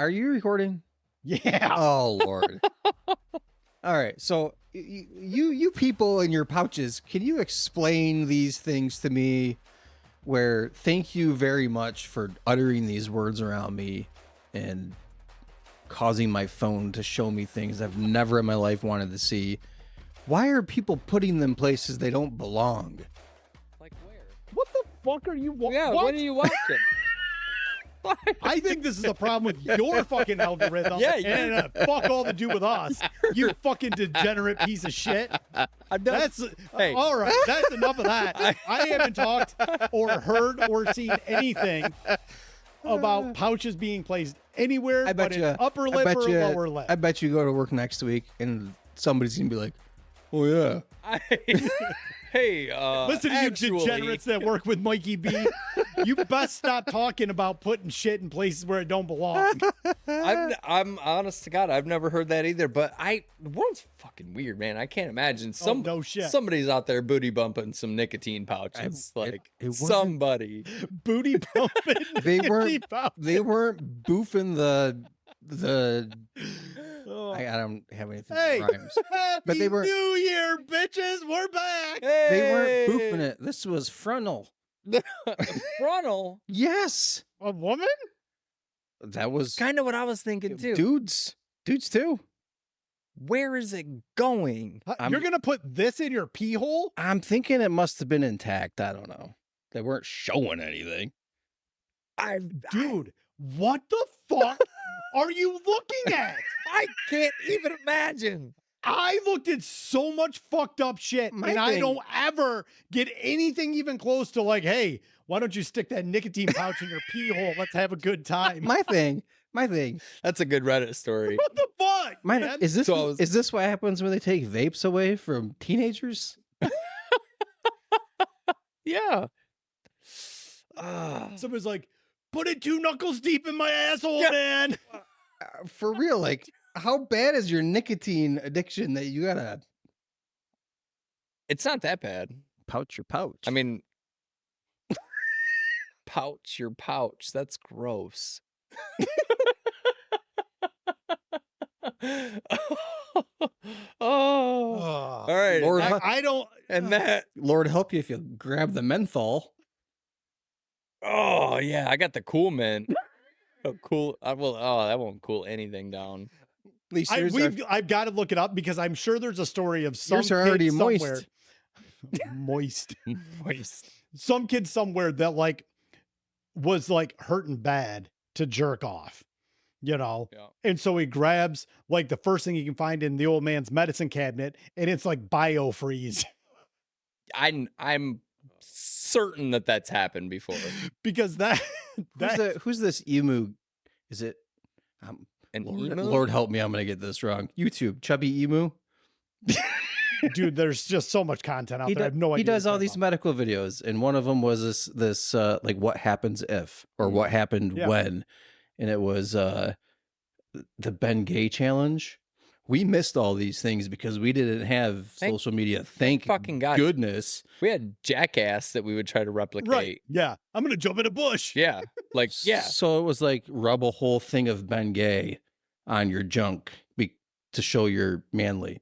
Are you recording? Yeah. Oh, Lord. All right. So you people in your pouches, can you explain these things to me where thank you very much for uttering these words around me and causing my phone to show me things I've never in my life wanted to see. Why are people putting them places they don't belong? Like where? What the fuck are you watching? Yeah, what are you watching? I think this is a problem with your fucking algorithm. Yeah, and fuck all to do with us. You fucking degenerate piece of shit. That's Hey. all right. That's enough of that. I haven't talked or heard or seen anything about pouches being placed anywhere but in upper lip or lower lip. I bet you go to work next week and somebody's gonna be like, "Oh yeah." Hey, listen to you degenerates that work with Mikey B. You best stop talking about putting shit in places where it don't belong. I'm honest to God, I've never heard that either. But the world's fucking weird, man. I can't imagine no shit. Somebody's out there booty bumping some nicotine pouches. Somebody booty bumping. They nicotine pouches. They weren't boofing the. I don't have anything that rhymes. But they were New Year, bitches. We're back. Hey! They weren't boofing it. This was frontal. Frontal? Yes. A woman? That was kind of what I was thinking too. Dudes too. Where is it going? You're gonna put this in your pee hole? I'm thinking it must have been intact. I don't know. They weren't showing anything. Dude, what the fuck are you looking at? I can't even imagine. I looked at so much fucked up shit, I don't ever get anything even close to like, hey, why don't you stick that nicotine pouch in your pee hole? Let's have a good time. My thing. That's a good Reddit story. What the fuck? Man? Is this what happens when they take vapes away from teenagers? Yeah. Somebody's like, put it 2 knuckles deep in my asshole, man. For real, like, how bad is your nicotine addiction that you gotta... It's not that bad. Pouch your pouch. I mean, pouch your pouch. That's gross. All right. Lord, I don't... Lord help you if you grab the menthol. Oh, yeah. I got the cool mint. That won't cool anything down. I've got to look it up because I'm sure there's a story of some yours are already kid moist. somewhere. Moist. Moist. Some kid somewhere that like was like hurting bad to jerk off, you know? Yeah. And so he grabs like the first thing he can find in the old man's medicine cabinet, and it's like biofreeze. I'm certain that that's happened before. Because who's this emu? Is it Lord help me, I'm gonna get this wrong. YouTube, chubby emu. Dude, there's just so much content out there. I have no idea. He does all these medical videos, and one of them was this like what happens if, or what happened when, and it was the Ben Gay challenge. We missed all these things because we didn't have social media. Thank fucking God. Goodness. We had Jackass that we would try to replicate. Right. Yeah. I'm gonna jump in a bush. Yeah. Like, yeah. So it was like rub a whole thing of Ben Gay on your junk to show you're manly.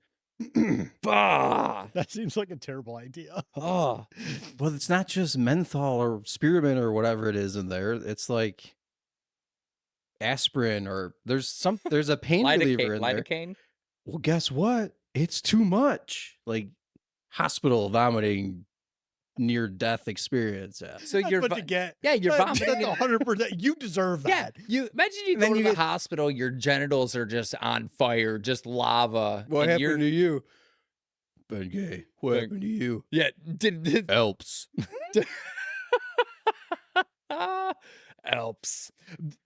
That seems like a terrible idea. Well, it's not just menthol or spearmint or whatever it is in there. It's like aspirin, or there's a pain reliever in there. Lidocaine? Well, guess what? It's too much. Like hospital vomiting, near death experience. So you're what you get. Yeah, you're vomiting. That's 100%. You deserve that. Yeah. Imagine you go to the hospital, your genitals are just on fire, just lava. What happened to you? Ben Gay. What happened to you? Yeah. Helps. Helps.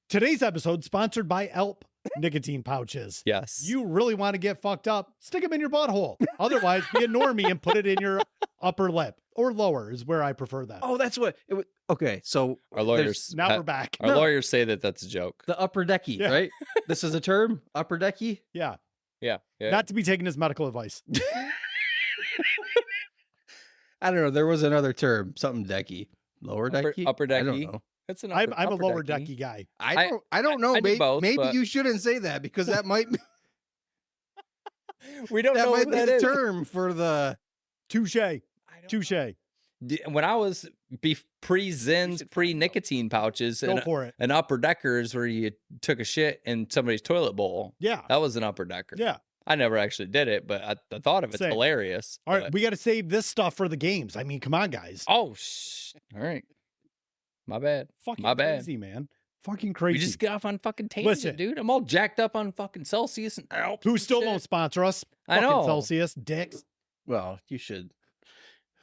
Today's episode sponsored by Elp nicotine pouches. Yes. You really want to get fucked up? Stick them in your butthole. Otherwise, be a normie and put it in your upper lip, or lower is where I prefer that. Oh, that's what it was. Okay, so our lawyers now we're back. Our lawyers say that that's a joke. The upper decky, right? This is a term, upper decky. Yeah. Not to be taken as medical advice. I don't know. There was another term, something decky, lower decky, upper decky. I don't know. It's an I'm a upper lower decky. decky guy. I don't know. I do Maybe, both, maybe but- you shouldn't say that because that might We don't that know might what be that the is. term for the. Touche. I don't Touche. know. When I was pre-Zins, pre-nicotine pouches, Go and for it. an upper decker is where you took a shit in somebody's toilet bowl. Yeah. That was an upper decker. Yeah. I never actually did it, but I thought of it. Same. Hilarious. All right. but- We got to save this stuff for the games. I mean, come on, guys. Oh, all right. My bad. Fucking My bad. crazy, man. Fucking crazy. We just get off on fucking tangent, Listen. dude. I'm all jacked up on fucking Celsius and Alps. Who and still shit. won't sponsor us? I Fucking know. Celsius, dicks. Well, you should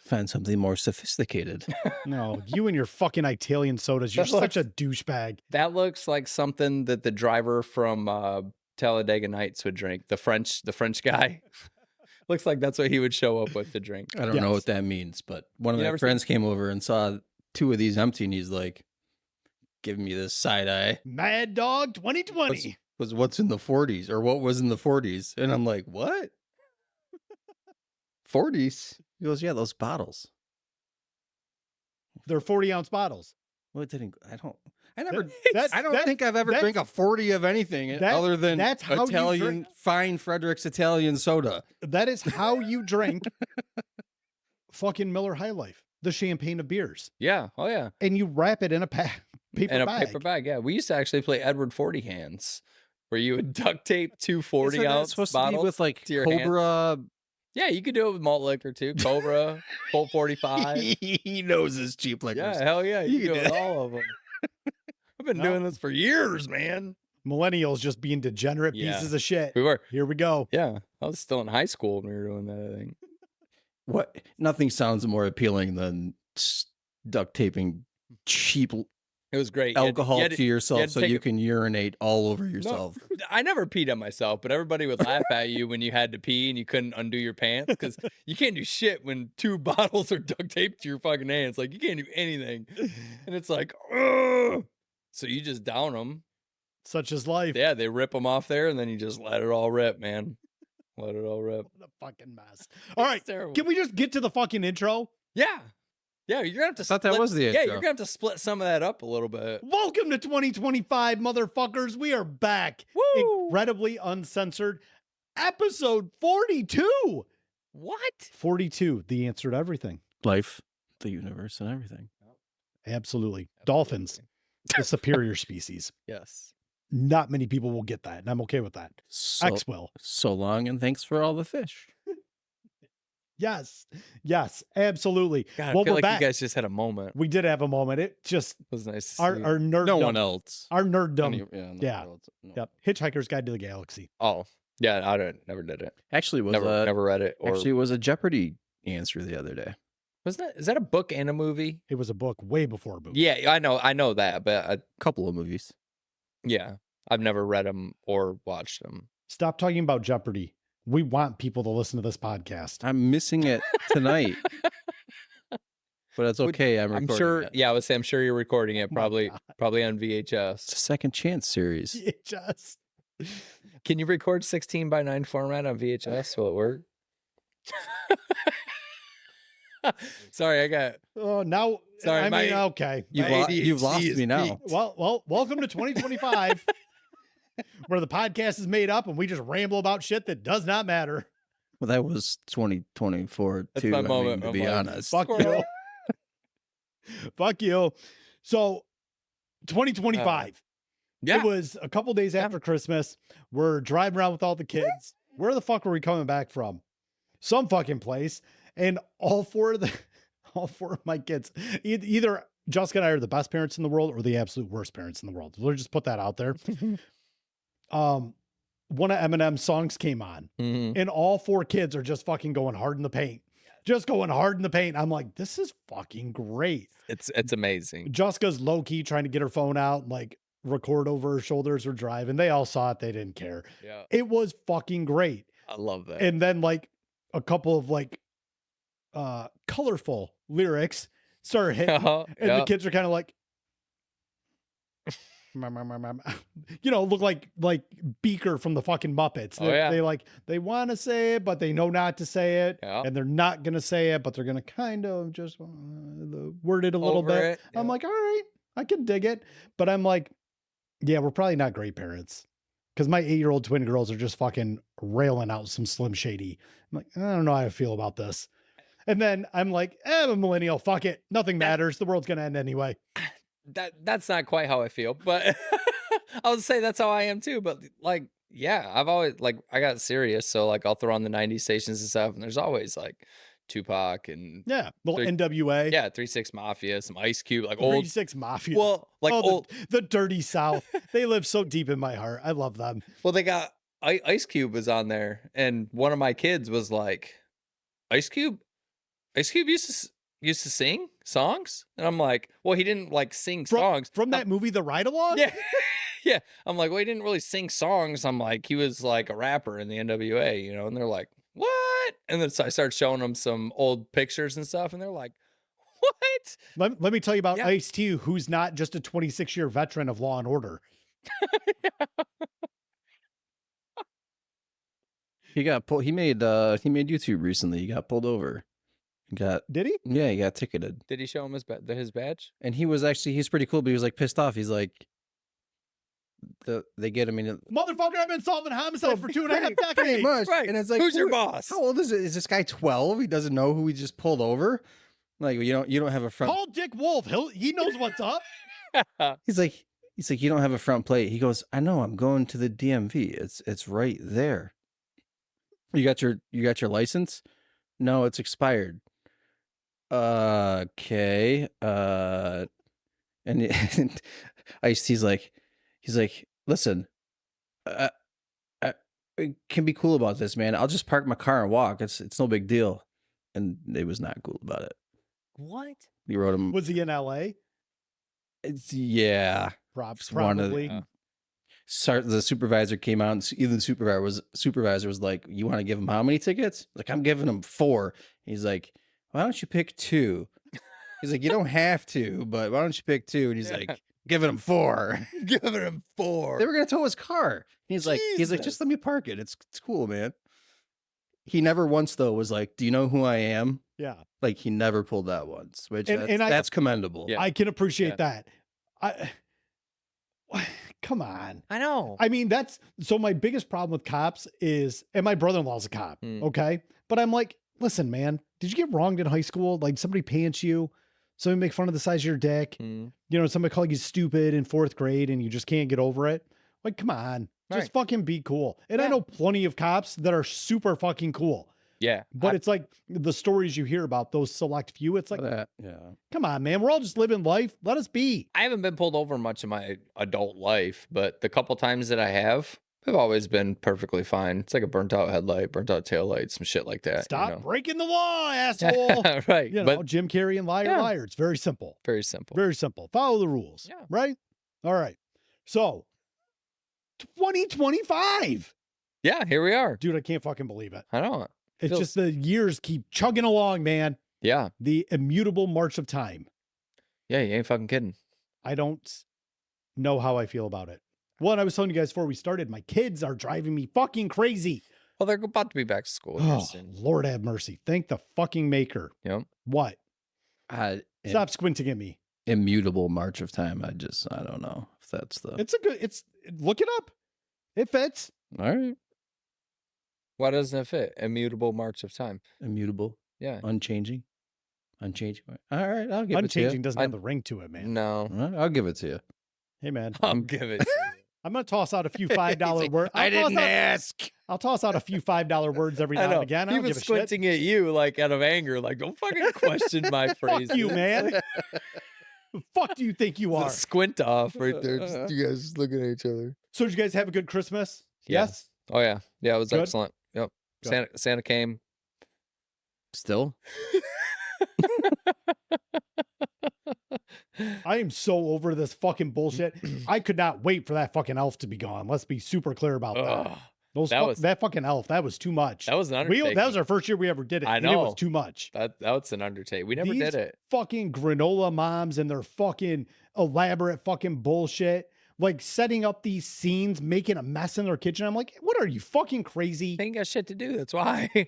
find something more sophisticated. No, you and your fucking Italian sodas. You're That such a douchebag. That looks like something that the driver from Talladega Nights would drink. The French guy. Looks like that's what he would show up with to drink. I don't know Yes. what that means, but one of You my never seen- friends came over and saw 2 of these empty, and he's like, giving me this side eye. Mad Dog 2020. Was what's in the 40s or what was in the 40s? And I'm like, what? 40s? He goes, yeah, those bottles. They're 40-ounce bottles. Well, it didn't. I never. That- I don't that- think I've ever that's- drank a 40 of anything that- other than that's how you Italian drink- fine Frederick's Italian soda. That is how you drink fucking Miller High Life, the champagne of beers. Yeah. Oh yeah. And you wrap it in a paper In a bag. paper bag. Yeah. We used to actually play Edward 40 hands, where you would duct tape 2 40 Isn't that ounce supposed bottles to be with like to your hands? Cobra. Yeah, you could do it with malt liquor too. Cobra, Colt 45. He knows his cheap liquors. Yeah, hell yeah. You You can do it did. with all of them. I've been No. doing this for years, man. Millennials just being degenerate Yeah. pieces of shit. We were. Here we go. Yeah. I was still in high school when we were doing that, I think. What? Nothing sounds more appealing than duct taping cheap It was great. You had to- alcohol you had to yourself had to so take you a- can urinate all over No, yourself. I never peed on myself, but everybody would laugh at you when you had to pee and you couldn't undo your pants because you can't do shit when 2 bottles are duct taped to your fucking hands. Like you can't do anything, and it's like, ugh. So you just down them. Such is life. Yeah, they rip them off there, and then you just let it all rip, man. Let it all rip. What a fucking mess. All right. It's terrible. Can we just get to the fucking intro? Yeah, yeah. You're gonna have to. Thought that split- was the Yeah, intro. you're gonna have to split some of that up a little bit. Welcome to 2025, motherfuckers. We are back. Woo! Incredibly Uncensored, episode 42. What? 42, the answer to everything. Life, the universe, and everything. Absolutely. Dolphins, the superior species. Yes. Not many people will get that, and I'm okay with that. So, X will. so long, and thanks for all the fish. Yes. Yes, absolutely. God, Well, I feel we're like back. you guys just had a moment. We did have a moment. It just, It was nice to our see. nerddom. No one else. Our nerddom. Any- no yeah. one else. No. Yep. Hitchhiker's Guide to the Galaxy. Oh, yeah. Never did it. Actually, was Never read it. Or actually was a Jeopardy answer the other day. is that a book and a movie? It was a book way before a movie. Yeah, I know that, but Couple of movies. yeah, I've never read them or watched them. Stop talking about Jeopardy. We want people to listen to this podcast. I'm missing it tonight, but it's Would- okay. I'm I'm recording sure. it. Yeah, I would say I'm sure you're recording it. My Probably God. probably on It's VHS. a second chance series. It just Can you record 16:9 format on VHS? Will it work? Sorry, I got. oh now Sorry, I mean, my- okay. You've, My you've lost ADHD me is now. peaked. Well, welcome to 2025, where the podcast is made up and we just ramble about shit that does not matter. Well, that was 2024 That's too. my I mean, moment. to I'm be like, honest. Fuck you. Fuck you. So 2025. Yeah, It was a couple days after Christmas. We're driving around with all the kids. Where the fuck were we coming back from? Some fucking place. And all four of my kids, either Jessica and I are the best parents in the world or the absolute worst parents in the world. We'll just put that out there. One of Eminem's songs came on, Mhm. and all 4 kids are just fucking going hard in the paint. Just going hard in the paint. I'm like, this is fucking great. It's amazing. Jessica's low key trying to get her phone out and like record over her shoulders or driving. They all saw it. They didn't care. Yeah, It was fucking great. I love that. And then like a couple of like colorful lyrics started hitting. And Yeah. the kids are kind of like, look like Beaker from the fucking Muppets. Oh, yeah. They want to say it, but they know not to say it. Yeah. And they're not going to say it, but they're going to kind of just word it a little Over bit. it, I'm yeah. like, all right, I can dig it. But I'm like, yeah, we're probably not great parents. Because my 8-year-old twin girls are just fucking railing out some Slim Shady. I'm like, I don't know how I feel about this. And then I'm like, I'm a millennial. Fuck it. Nothing matters. The world's going to end anyway. That's not quite how I feel, but I would say that's how I am too. But like, yeah, I've always like I got serious, so like I'll throw on the '90s stations and stuff, and there's always like Tupac and Yeah. Little NWA. yeah, 3-6 Mafia, some Ice Cube, like old 3-6 Mafia. well, like old the dirty South. They live so deep in my heart. I love them. well, they got Ice Cube was on there, and one of my kids was like, Ice Cube used to sing songs, and I'm like, well, he didn't like sing songs from that movie, The Ride Along. Yeah, yeah. I'm like, well, he didn't really sing songs. I'm like, he was like a rapper in the NWA, you know. And they're like, what? And then so I started showing them some old pictures and stuff, and they're like, what? Let me tell you about Ice-T, who's not just a 26-year veteran of Law and Order. He got pulled. He made YouTube recently. He got pulled over. Did he? Yeah, he got ticketed. Did he show him his badge? And he's pretty cool, but he was like pissed off. He's like, they get him in. Motherfucker, I've been solving homicides for 2.5 decades. Pretty much. Right. And it's like, who's your boss? How old is it? Is this guy 12? He doesn't know who he just pulled over. Like, you don't have a front. Call Dick Wolf. He knows what's up. He's like, you don't have a front plate. He goes, I know. I'm going to the DMV. It's right there. You got your license? No, it's expired. Okay. And Ice-T's like, listen, I can be cool about this, man. I'll just park my car and walk. It's no big deal. And they was not cool about it. What? He wrote him. Was he in LA? Yeah. Probably. The supervisor came out, and even the supervisor was like, you want to give him how many tickets? Like, I'm giving him 4. He's like, why don't you pick 2? He's like, you don't have to, but why don't you pick 2? And he's like, giving him 4. Giving him 4. They were gonna tow his car. He's like, just let me park it. It's cool, man. He never once though was like, do you know who I am? Yeah. Like, he never pulled that once, which And that's commendable. Yeah. I can appreciate that. Come on. I know. I mean, so my biggest problem with cops is, and my brother-in-law's a cop. Okay. But I'm like, listen, man, did you get wronged in high school? Like, somebody pants you, somebody make fun of the size of your dick, you know, somebody call you stupid in 4th grade and you just can't get over it. Like, come on, just fucking be cool. And I know plenty of cops that are super fucking cool. Yeah. But it's like the stories you hear about those select few. It's like, yeah, come on, man. We're all just living life. Let us be. I haven't been pulled over much in my adult life, but the couple times that I have, I've always been perfectly fine. It's like a burnt out headlight, burnt out taillight, some shit like that. Stop breaking the law, asshole. Right. You know, Jim Carrey and Liar. It's very simple. Very simple. Very simple. Follow the rules. Yeah. Right? All right. So 2025. Yeah, here we are. Dude, I can't fucking believe it. I know. It's just the years keep chugging along, man. Yeah. The immutable march of time. Yeah, you ain't fucking kidding. I don't know how I feel about it. One, I was telling you guys before we started, my kids are driving me fucking crazy. Well, they're about to be back to school. Oh, Lord have mercy. Thank the fucking maker. Yep. What? Stop squinting at me. Immutable march of time. I don't know if that's the. Look it up. It fits. All right. Why doesn't it fit? Immutable march of time. Immutable. Yeah. Unchanging. All right. I'll give it to you. Unchanging doesn't have the ring to it, man. No. Right, I'll give it to you. Hey, man. I'll give it to you. I'm going to toss out a few $5 words. I didn't ask. I'll toss out a few $5 words every now and again. I don't give a shit. Squinting at you like out of anger. Like, don't fucking question my phrase. Fuck you, man. The fuck do you think you are? Squint off right there. Just, you guys just looking at each other. So did you guys have a good Christmas? Yeah. Yes? Oh, yeah. Yeah, it was Good? excellent. Yep. Santa came. Still? I am so over this fucking bullshit. I could not wait for that fucking elf to be gone. Let's be super clear about that. That fucking elf, that was too much. That was an undertaking. That was our first year we ever did it. I know. And it was too much. That was an undertaking. We never did it. Fucking granola moms and their fucking elaborate fucking bullshit. Like setting up these scenes, making a mess in their kitchen. I'm like, what are you, fucking crazy? They ain't got shit to do. That's why.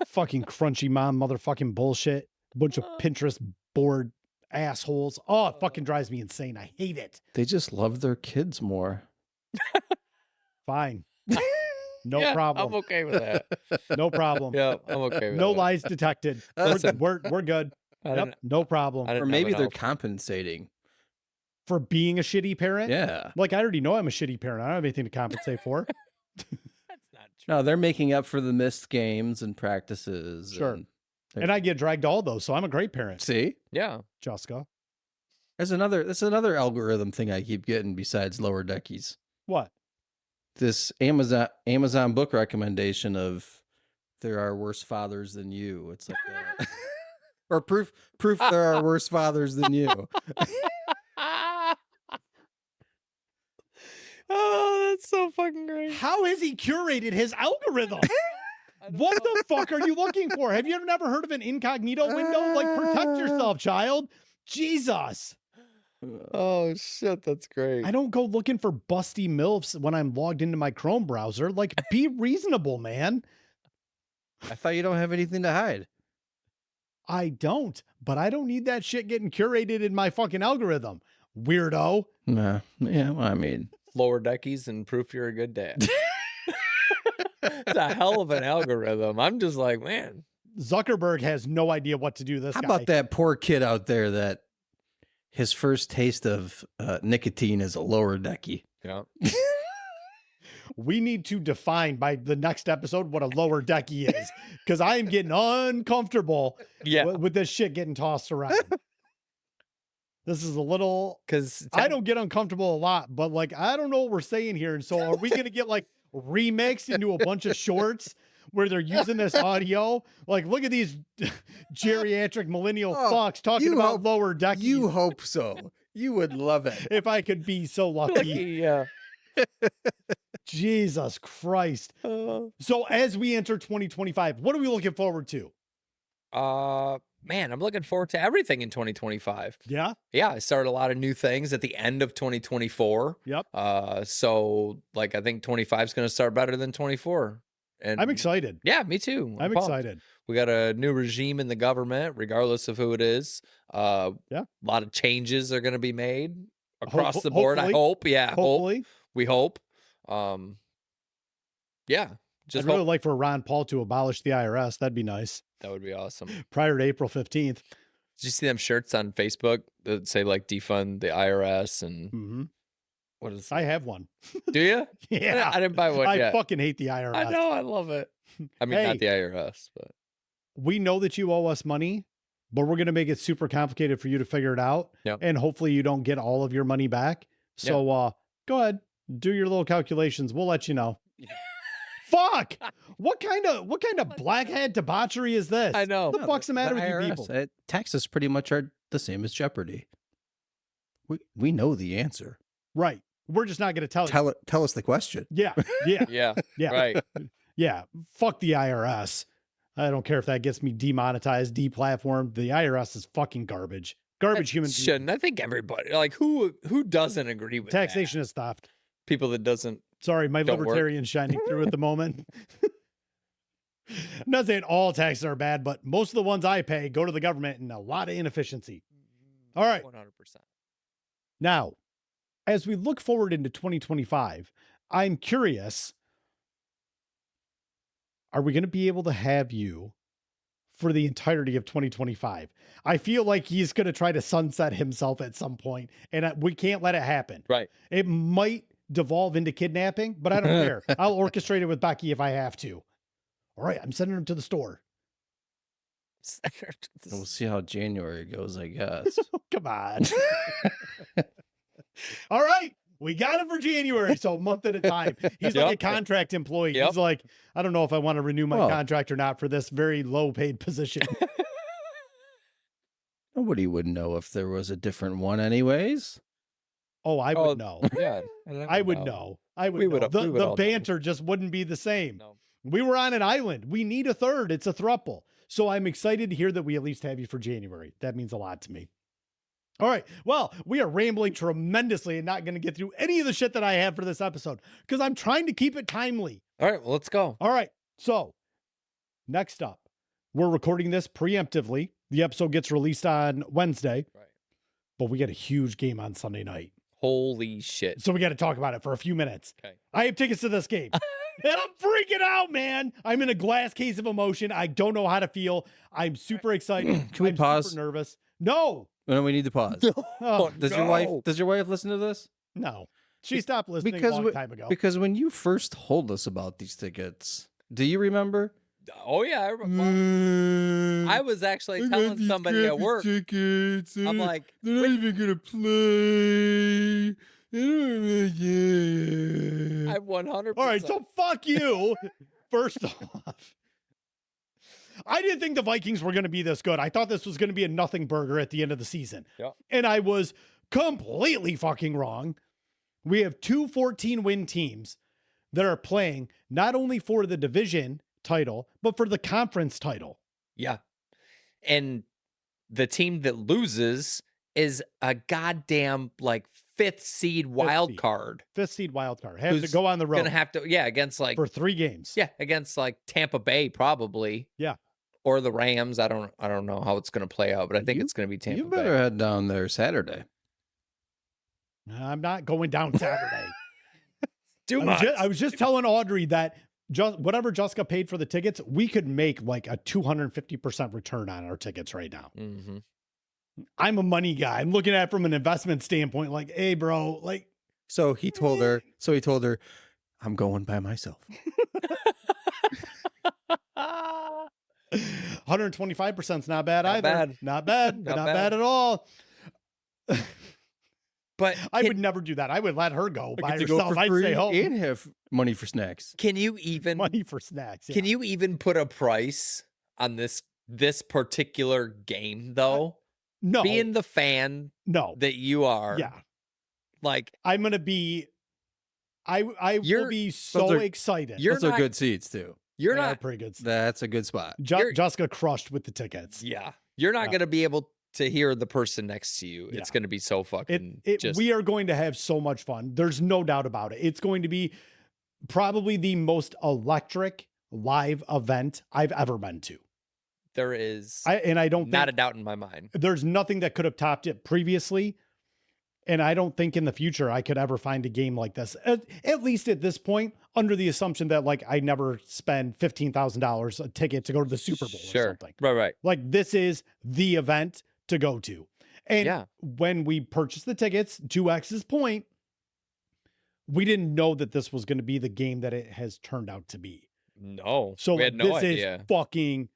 Fucking crunchy mom motherfucking bullshit. Bunch of Pinterest board assholes. Oh, it fucking drives me insane. I hate it. They just love their kids more. Fine. No Yeah, problem. I'm okay with that. No problem. Yeah, I'm okay with No that. lies detected. Listen. We're good. I Yep, didn't- no problem. I didn't Or have maybe an they're elf. compensating. For being a shitty parent? Yeah. Like, I already know I'm a shitty parent. I don't have anything to compensate for. That's not true. No, they're making up for the missed games and practices. Sure. And, And I get dragged to all those, so I'm a great parent. see, Yeah. Jessica. that's another algorithm thing I keep getting besides Lower Deckies. What? This Amazon book recommendation of there are worse fathers than you. It's like or proof there are worse fathers than you. Oh, that's so fucking great. How has he curated his algorithm? What the fuck are you looking for? Have you never heard of an incognito window? Like, protect yourself, child. Jesus. Oh shit, that's great. I don't go looking for busty MILFs when I'm logged into my Chrome browser. Like, be reasonable, man. I thought you don't have anything to hide. I don't, but I don't need that shit getting curated in my fucking algorithm. Weirdo. Nah. Yeah, well, I mean, Lower Deckies and proof you're a good dad. It's a hell of an algorithm. I'm just like, man. Zuckerberg has no idea what to do this how guy. about that poor kid out there that his first taste of nicotine is a Lower Decky? Yeah. We need to define by the next episode what a lower decky is, because I am getting uncomfortable Yeah. with this shit getting tossed around. This is a little, Because I don't get uncomfortable a lot, but like, I don't know what we're saying here. And so are we going to get like remixed into a bunch of shorts where they're using this audio? Like, look at these geriatric millennial Oh, fucks talking you about hope- lower deckies. You hope so. You would love it. If I could be so lucky. yeah. Jesus Christ. So as we enter 2025, what are we looking forward to? Man, I'm looking forward to everything in 2025. Yeah. Yeah, I started a lot of new things at the end of 2024. Yep. So like I think 25 is going to start better than 24. And I'm excited. Yeah, me too. I'm pumped. excited. We got a new regime in the government, regardless of who it is. Yeah. A lot of changes are going to be made across the board. I hopefully. hope. Yeah. Hope. Hopefully. We hope. Yeah. Just I'd really hope. like for Ron Paul to abolish the IRS. That'd be nice. That would be awesome. Prior to April 15th. Did you see them shirts on Facebook that say like defund the IRS and Mm-hmm. what is? I have one. Do you? Yeah. I didn't buy one I yet. fucking hate the IRS. I know. I love it. I mean, Hey. not the IRS, but We know that you owe us money, but we're going to make it super complicated for you to figure it out. Yep. And hopefully you don't get all of your money back. So go ahead, do your little calculations. We'll let you know. Fuck! What kind of blackhead debauchery is this? I know. What the fuck's the matter with you IRS, people? Taxes pretty much are the same as Jeopardy. We know the answer. Right. We're just not going to tell you. Tell us the question. Yeah. Yeah. Yeah. Yeah. Right. Yeah. Fuck the IRS. I don't care if that gets me demonetized, deplatformed. The IRS is fucking garbage. Garbage human being. Shouldn't. I think everybody, like who doesn't agree with Taxation that? is theft. People that doesn't. Sorry, my Don't work. libertarian shining through at the moment. I'm not saying all taxes are bad, but most of the ones I pay go to the government and a lot of inefficiency. All right. 100%. Now, as we look forward into 2025, I'm curious, are we going to be able to have you for the entirety of 2025? I feel like he's going to try to sunset himself at some point, and we can't let it happen. Right. It might devolve into kidnapping, but I don't care. I'll orchestrate it with Becky if I have to. All right, I'm sending him to the store. We'll see how January goes, I guess. Come on. All right. We got him for January, so a month at a time. He's like a Yep. contract employee. Yep. He's like, I don't know if I want to renew my Well- contract or not for this very low paid position. Nobody would know if there was a different one anyways. Oh, I would know. Yeah. I would know. I would We know. would- we would The all know. banter just wouldn't be the same. No. We were on an island. We need a third. It's a thruple. So I'm excited to hear that we at least have you for January. That means a lot to me. All right. Well, we are rambling tremendously and not going to get through any of the shit that I have for this episode because I'm trying to keep it timely. All right. Well, let's go. All right. So next up, we're recording this preemptively. The episode gets released on Wednesday. Right. but we got a huge game on Sunday night. Holy shit. So we got to talk about it for a few minutes. Okay. I have tickets to this game. And I'm freaking out, man. I'm in a glass case of emotion. I don't know how to feel. I'm super excited. Can we I'm pause? Super nervous. No. No, we need to pause. Oh, Does your wife listen to this? no. She stopped listening a long time ago. Because when you first told us about these tickets, do you remember? Oh yeah, I remember. I was actually telling somebody at work. Tickets, I'm like, they're not even gonna play. I 100%. All right, so fuck you. First off, I didn't think the Vikings were going to be this good. I thought this was going to be a nothing burger at the end of the season. Yeah. And I was completely fucking wrong. We have 2 14-win teams that are playing not only for the division title, but for the conference title. Yeah. And the team that loses is a goddamn like 5th seed wild card. 5th seed wild card. Have to go on the road. Gonna have to, against like for 3 games. Yeah, against like Tampa Bay probably. Yeah. Or the Rams. I don't know how it's gonna play out, but I think it's gonna be Tampa Bay. You better head down there Saturday. I'm not going down Saturday. Too much. I was just telling Audrey that whatever Jessica paid for the tickets, we could make like a 250% return on our tickets right now. Mm-hmm. I'm a money guy. I'm looking at it from an investment standpoint. Like, hey, bro, like. So he told her, I'm going by myself. 125% is not bad either. Bad. Not bad. Not bad at all. But I would never do that. I would let her go by herself. I'd free stay home and have money for snacks. Can you even money for snacks? Yeah. Can you even put a price on this particular game though? No. Being the fan that you are. Yeah. Like I'm going to be I will be so excited. Those are good seats too. You're They not are pretty good. That's a good spot. Jessica crushed with the tickets. Yeah. You're not going to be able to hear the person next to you. It's going to be so fucking we are going to have so much fun. There's no doubt about it. It's going to be probably the most electric live event I've ever been to. There is I don't not a doubt in my mind. There's nothing that could have topped it previously. And I don't think in the future I could ever find a game like this, at least at this point, under the assumption that like I never spend $15,000 a ticket to go to the Super Bowl or something. Right. Like this is the event to go to. And when we purchased the tickets, to X's point, we didn't know that this was going to be the game that it has turned out to be. No. So we had no idea. Is fucking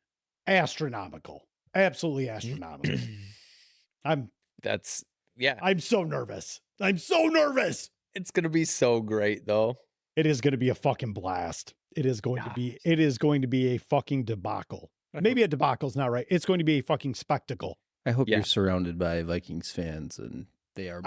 astronomical. Absolutely astronomical. I'm so nervous. I'm so nervous. It's going to be so great though. It is going to be a fucking blast. It is going to be a fucking debacle. Maybe a debacle is not right. It's going to be a fucking spectacle. I hope you're surrounded by Vikings fans and they are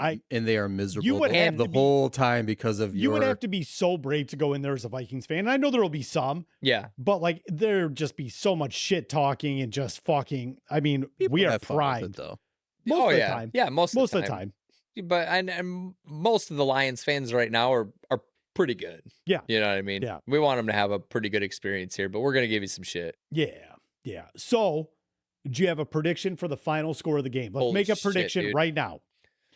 miserable you would have the whole time because of you would have to be so brave to go in there as a Vikings fan. And I know there will be some. Yeah. But like there just be so much shit talking and just fucking we are primed though. Most of the time. Yeah, most of the time. But and most of the Lions fans right now are pretty good. Yeah. You know what I mean? Yeah. We want them to have a pretty good experience here, but we're going to give you some shit. Yeah. Yeah. So, do you have a prediction for the final score of the game? Let's make a prediction right now.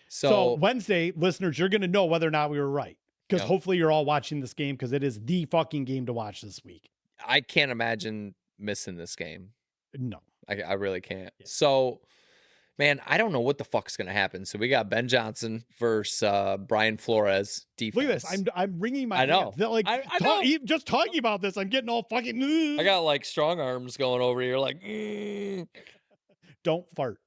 So Wednesday, listeners, you're going to know whether or not we were right. Because hopefully you're all watching this game because it is the fucking game to watch this week. I can't imagine missing this game. No. I really can't. Yeah. So, man, I don't know what the fuck's going to happen. So we got Ben Johnson versus Brian Flores defense. Look at this. I'm wringing my I know. hands. Like, I know. Just talking about this, I'm getting all fucking... I got like strong arms going over here like... Don't fart.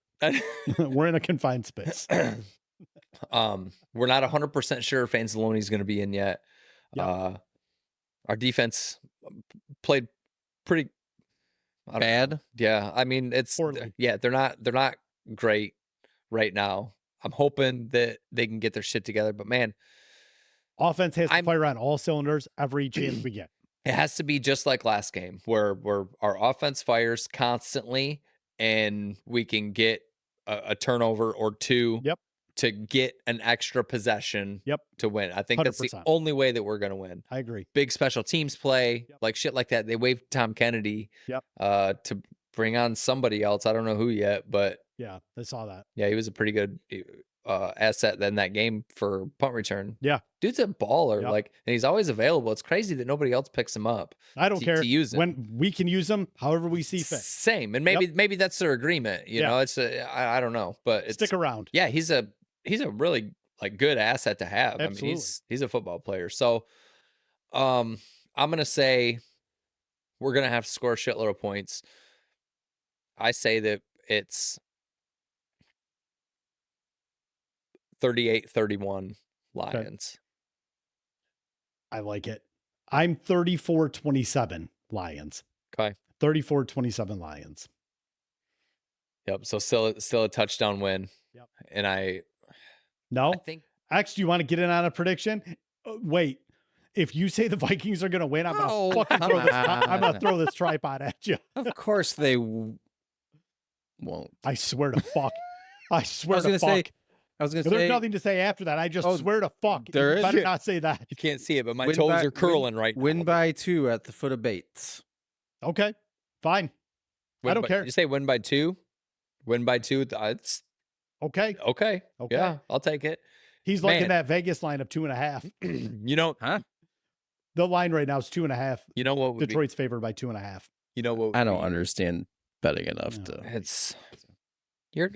We're in a confined space. We're not 100% sure if Anzalone's going to be in yet. Yeah. Our defense played pretty bad. Yeah. I mean, they're not great right now. I'm hoping that they can get their shit together, but man, offense has to fire on all cylinders every chance we get. It has to be just like last game where our offense fires constantly and we can get a turnover or two to get an extra possession to win. I think 100%. that's the only way that we're going to win. I agree. Big special teams play, like shit like that. They waived Tom Kennedy to bring on somebody else. I don't know who yet, but Yeah, I saw that. Yeah, he was a pretty good asset in that game for punt return. Yeah. Dude's a baller, Yep. like, and he's always available. It's crazy that nobody else picks him up. I don't care to use him. when we can use them however we see fit. Same, and maybe that's their agreement. You know, it's I don't know, but it's, stick around. Yeah, he's a really like good asset to have. Absolutely. I mean, he's a football player. So, I'm gonna say we're gonna have to score a shitload of points. I say that it's 38-31 Lions. I like it. I'm 34-27 Lions. Okay. 34-27 Lions. Yep. So still a touchdown win. Yep. And No. I think Actually, do you want to get in on a prediction? Wait. If you say the Vikings are going to win, I'm going to fucking throw this tripod at you. Of course they won't. I swear to fuck. I swear to fuck. I was going to say. There's nothing to say after that. I just swear to fuck. There You better is. not say that. you can't see it, but my toes are curling right now. Win by 2 at the foot of Bates. Okay. Fine. I don't care. You say win by 2? Win by 2? It's okay. Okay. Okay. Yeah, I'll take it. He's like in that Vegas line of 2.5. You know, The line right now is 2.5. You know what? Detroit's favored by 2.5. You know what? I don't understand betting enough to.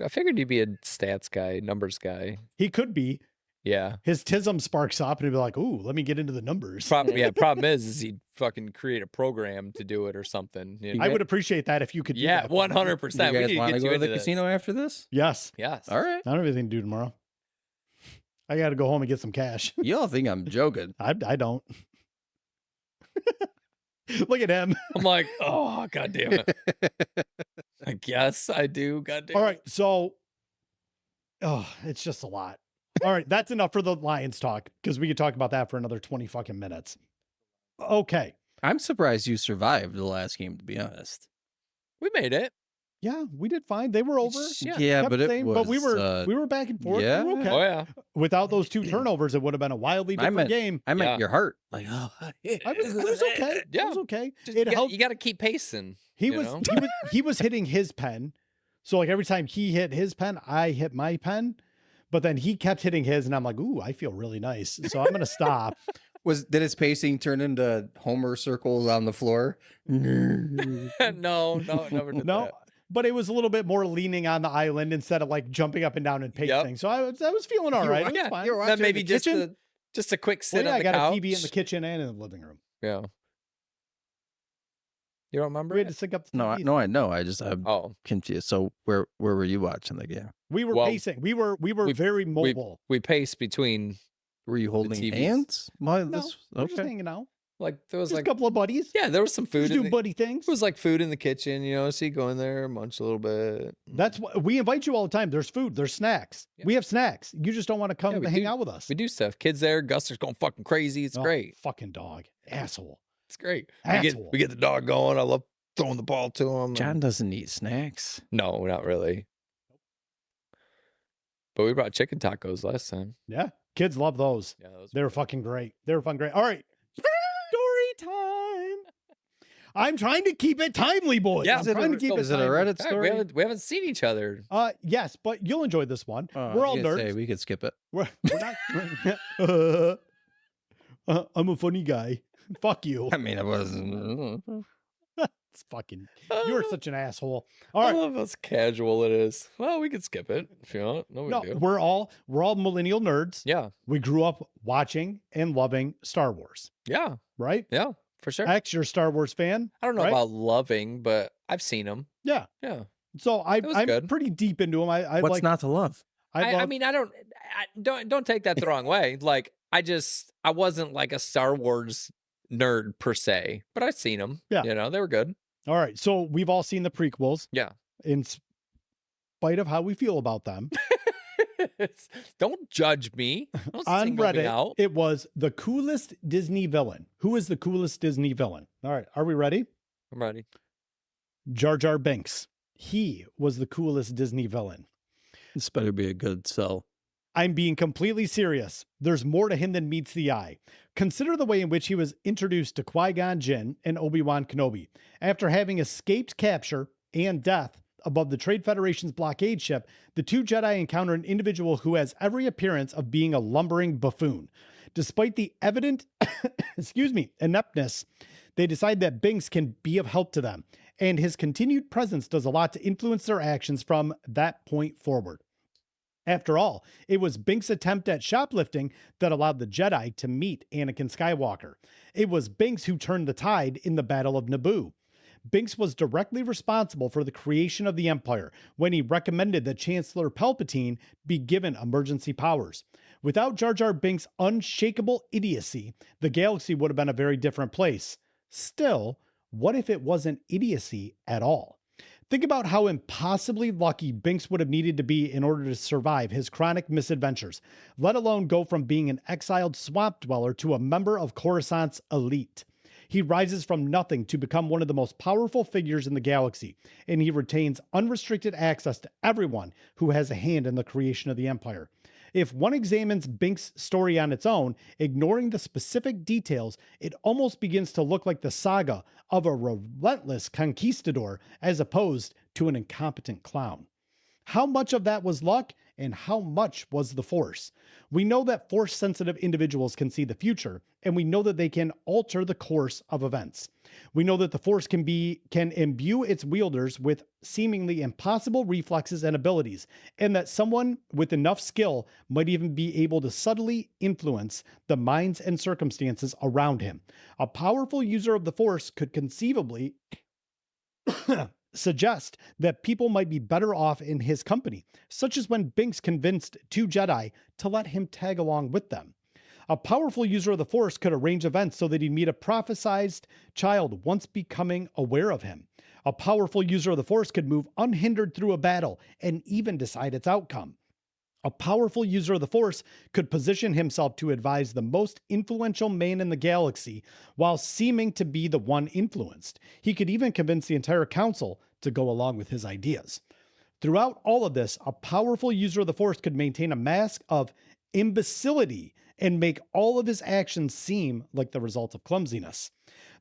I figured you'd be a stats guy, numbers guy. He could be. Yeah. His tism sparks up and he'd be like, ooh, let me get into the numbers. Problem is he'd fucking create a program to do it or something. You know? I would appreciate that if you could. Yeah, 100%. You guys want to go to the casino after this? Yes. Yes. All right. I don't have anything to do tomorrow. I got to go home and get some cash. Y'all think I'm joking. I don't. Look at him. I'm like, oh, God damn it. I guess I do. God damn it. All right. So, it's just a lot. All right. That's enough for the Lions talk because we could talk about that for another 20 fucking minutes. Okay. I'm surprised you survived the last game, to be honest. We made it. Yeah, we did fine. They were over. Yeah, but it was. But we were back and forth. Yeah. We were okay. Oh, yeah. Without those 2 turnovers, it would have been a wildly different game. I meant your heart. Like, it was okay. Yeah. It was okay. You got to keep pacing. He was hitting his pen. So like every time he hit his pen, I hit my pen. But then he kept hitting his, and I'm like, ooh, I feel really nice. So I'm gonna stop. Did his pacing turn into Homer circles on the floor? No, never did that. But it was a little bit more leaning on the island instead of like jumping up and down and pacing. So I was feeling all right. It was fine. You're Then maybe in the kitchen? just a quick sit on I the got couch. a TV in the kitchen and in the living room. Yeah. You don't remember? We had to sync up the No, TVs. I know. I'm confused. So where were you watching the game? We were pacing. We were very mobile. We paced between. Were you holding TVs. hands? Well, No, we're just hanging out. Like there was Just like a couple of buddies. Yeah, there was some food. Just do buddy things. It was like food in the kitchen, you know. So you go in there, munch a little bit. That's what we invite you all the time. There's food. There's snacks. Yeah. We have snacks. You just don't want to come and hang out with us. We do stuff. Kids there. Guster's going fucking crazy. It's great. Fucking dog. Asshole. It's great. Asshole. We get the dog going. I love throwing the ball to him. John doesn't eat snacks. No, not really. But we brought chicken tacos last time. Yeah. Kids love those. Yeah, they were fucking great. They were fucking great. All right. Story time. I'm trying to keep it timely, boys. Yeah, I'm trying to keep it Is it a Reddit story? We haven't seen each other. Yes, but you'll enjoy this one. We're all nerds. We could skip it. We're not. I'm a funny guy. Fuck you. I mean, I wasn't. It's fucking. You're such an asshole. All right. I love how casual it is. Well, we could skip it if you want. No big deal. We're all millennial nerds. Yeah. We grew up watching and loving Star Wars. Yeah. Right? Yeah, for sure. X, you're a Star Wars fan. I don't know about loving, but I've seen them. Yeah. Yeah. So I'm pretty deep into them. What's not to love? I mean, don't take that the wrong way. Like I wasn't like a Star Wars nerd per se, but I've seen them. Yeah. You know, they were good. All right. So we've all seen the prequels. Yeah. In spite of how we feel about them. Don't judge me. On Reddit, it was the coolest Disney villain. Who is the coolest Disney villain? All right. Are we ready? I'm ready. Jar Jar Binks. He was the coolest Disney villain. This better be a good sell. I'm being completely serious. There's more to him than meets the eye. Consider the way in which he was introduced to Qui-Gon Jinn and Obi-Wan Kenobi. After having escaped capture and death above the Trade Federation's blockade ship, the two Jedi encounter an individual who has every appearance of being a lumbering buffoon. Despite the evident, ineptness, they decide that Binks can be of help to them, and his continued presence does a lot to influence their actions from that point forward. After all, it was Binks' attempt at shoplifting that allowed the Jedi to meet Anakin Skywalker. It was Binks who turned the tide in the Battle of Naboo. Binks was directly responsible for the creation of the Empire when he recommended that Chancellor Palpatine be given emergency powers. Without Jar Jar Binks' unshakable idiocy, the galaxy would have been a very different place. Still, what if it wasn't idiocy at all? Think about how impossibly lucky Binks would have needed to be in order to survive his chronic misadventures, let alone go from being an exiled swamp dweller to a member of Coruscant's elite. He rises from nothing to become one of the most powerful figures in the galaxy, and he retains unrestricted access to everyone who has a hand in the creation of the Empire. If one examines Binks' story on its own, ignoring the specific details, it almost begins to look like the saga of a relentless conquistador as opposed to an incompetent clown. How much of that was luck and how much was the Force? We know that Force-sensitive individuals can see the future, and we know that they can alter the course of events. We know that the Force can imbue its wielders with seemingly impossible reflexes and abilities, and that someone with enough skill might even be able to subtly influence the minds and circumstances around him. A powerful user of the Force could conceivably suggest that people might be better off in his company, such as when Binks convinced two Jedi to let him tag along with them. A powerful user of the Force could arrange events so that he'd meet a prophesized child once becoming aware of him. A powerful user of the Force could move unhindered through a battle and even decide its outcome. A powerful user of the Force could position himself to advise the most influential man in the galaxy while seeming to be the one influenced. He could even convince the entire council to go along with his ideas. Throughout all of this, a powerful user of the Force could maintain a mask of imbecility and make all of his actions seem like the result of clumsiness.